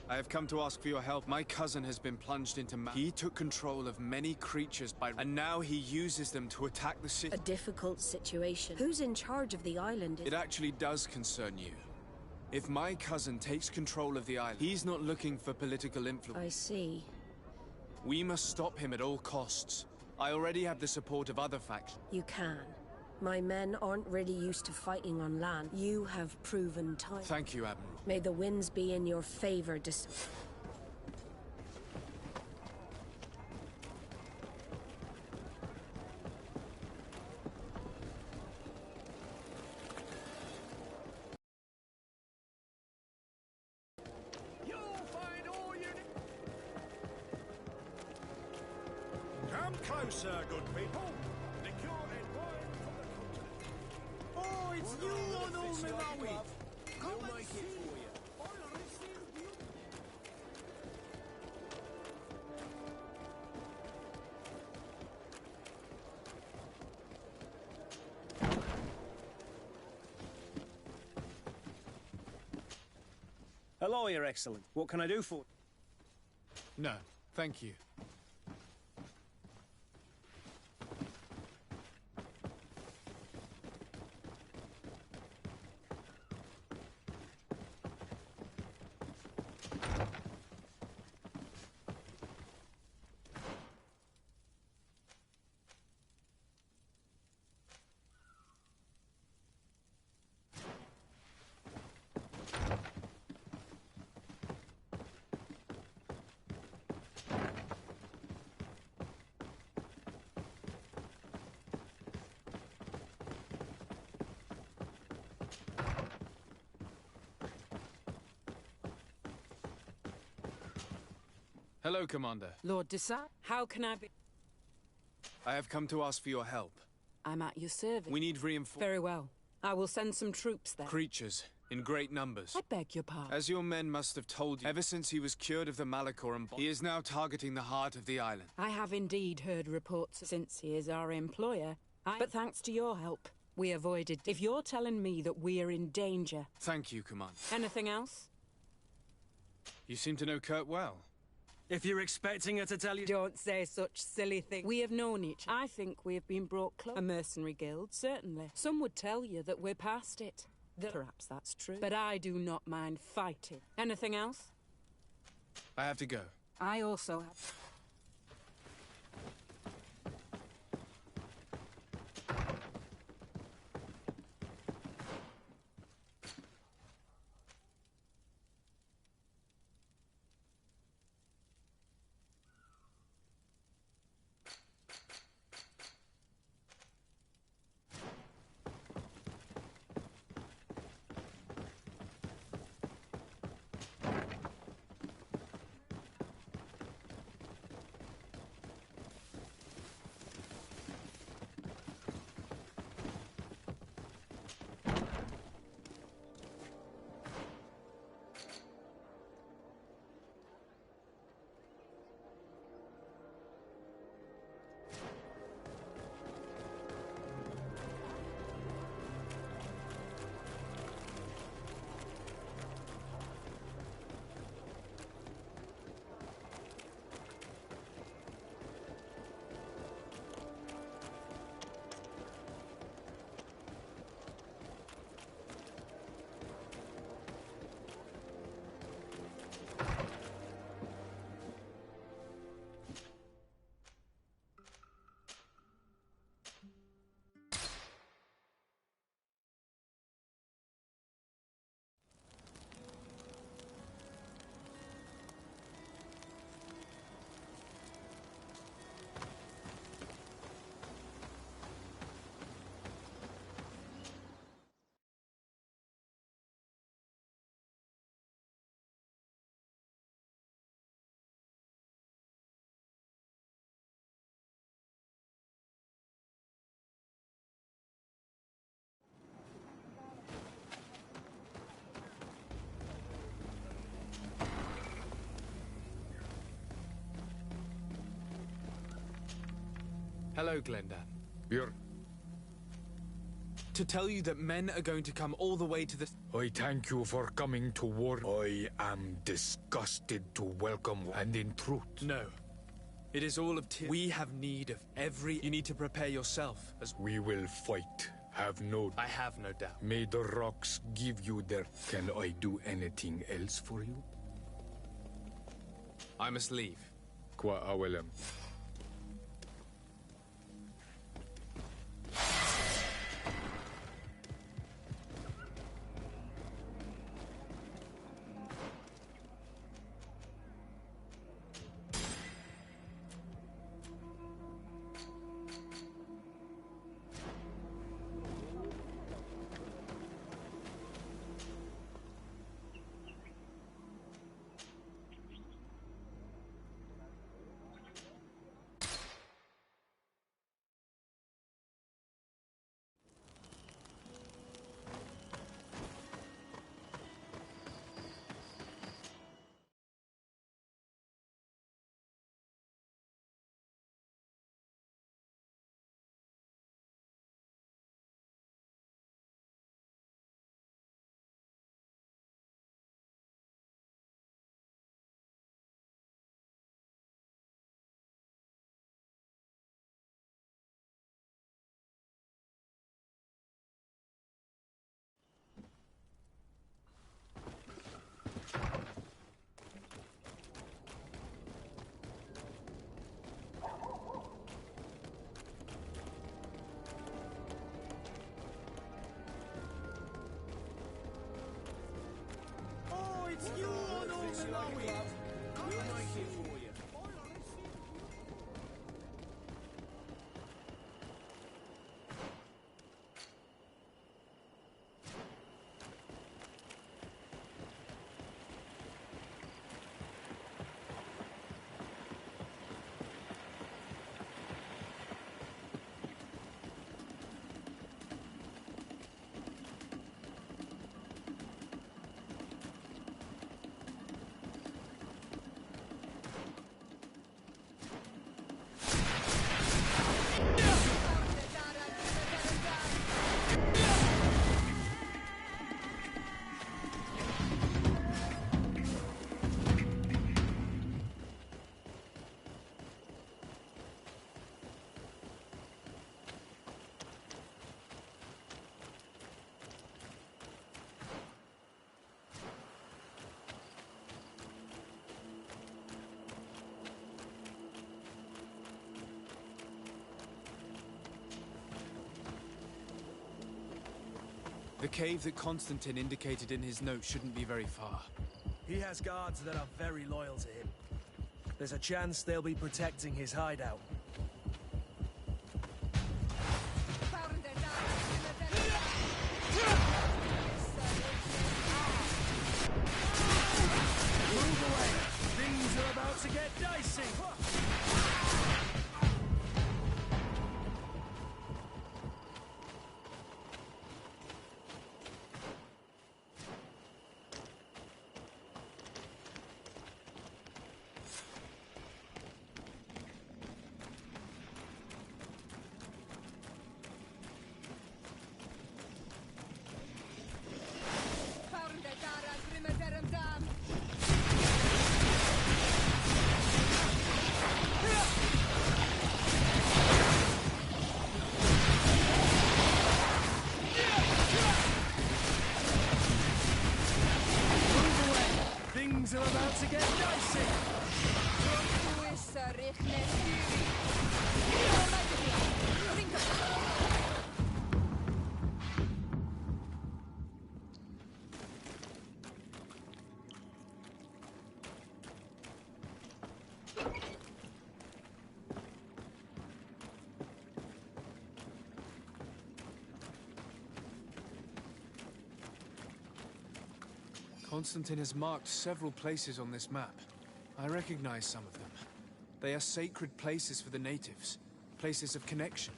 I have come to ask for your help. My cousin has been plunged into He took control of many creatures and now he uses them to attack the city. A difficult situation. Who's in charge of the island? It actually does concern you. If my cousin takes control of the island, he's not looking for political influence. I see. We must stop him at all costs. I already have the support of other factions. You can. My men aren't really used to fighting on land. You have proven time. Thank you, Admiral. May the winds be in your favor. You'll find all you need. Come closer, good people. Liqueur and wine from the continent. Oh, it's you on all my Maui. Come and see. I'll receive you. Hello, Your Excellence. What can I do for? No, thank you. Hello, Commander. Lord Desart, how can I be? I have come to ask for your help. I'm at your service. We need reinforcements. Very well. I will send some troops there. Creatures. In great numbers. I beg your pardon. As your men must have told you, ever since he was cured of the Malachor and he is now targeting the heart of the island. I have indeed heard reports since he is our employer. But thanks to your help, we avoided. If you're telling me that we are in danger... Thank you, Commander. Anything else? You seem to know Kurt well. If you're expecting her to tell you... Don't say such silly things. We have known each other. I think we have been brought close. A mercenary guild, certainly. Some would tell you that we're past it. Perhaps that's true. But I do not mind fighting. Anything else? I have to go. I also have... Hello, Glendan. You're... To tell you that men are going to come all the way to the... I thank you for coming to war. I am disgusted to welcome, and in truth... No. It is all of tears. We have need of every... You need to prepare yourself as... We will fight. Have no... I have no doubt. May the rocks give you their... Can I do anything else for you? I must leave. Qua awelem. The cave that Constantine indicated in his note shouldn't be very far. He has guards that are very loyal to him. There's a chance they'll be protecting his hideout. Move away! Things are about to get dicey! Things are about to get dicey! Constantine has marked several places on this map. I recognize some of them. They are sacred places for the natives, places of connection.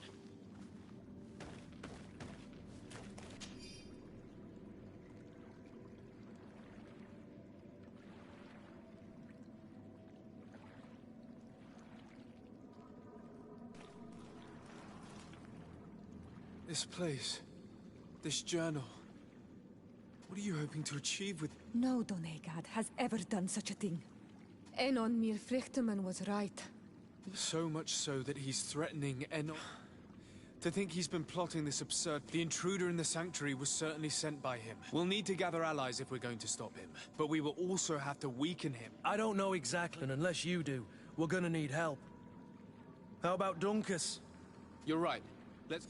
This place, this journal. What are you hoping to achieve with... No Donegad has ever done such a thing. Enon Mirfrichteman was right. So much so that he's threatening Enon. To think he's been plotting this absurd... The intruder in the sanctuary was certainly sent by him. We'll need to gather allies if we're going to stop him. But we will also have to weaken him. I don't know exactly, and unless you do, we're gonna need help. How about Dunkus? You're right. Let's...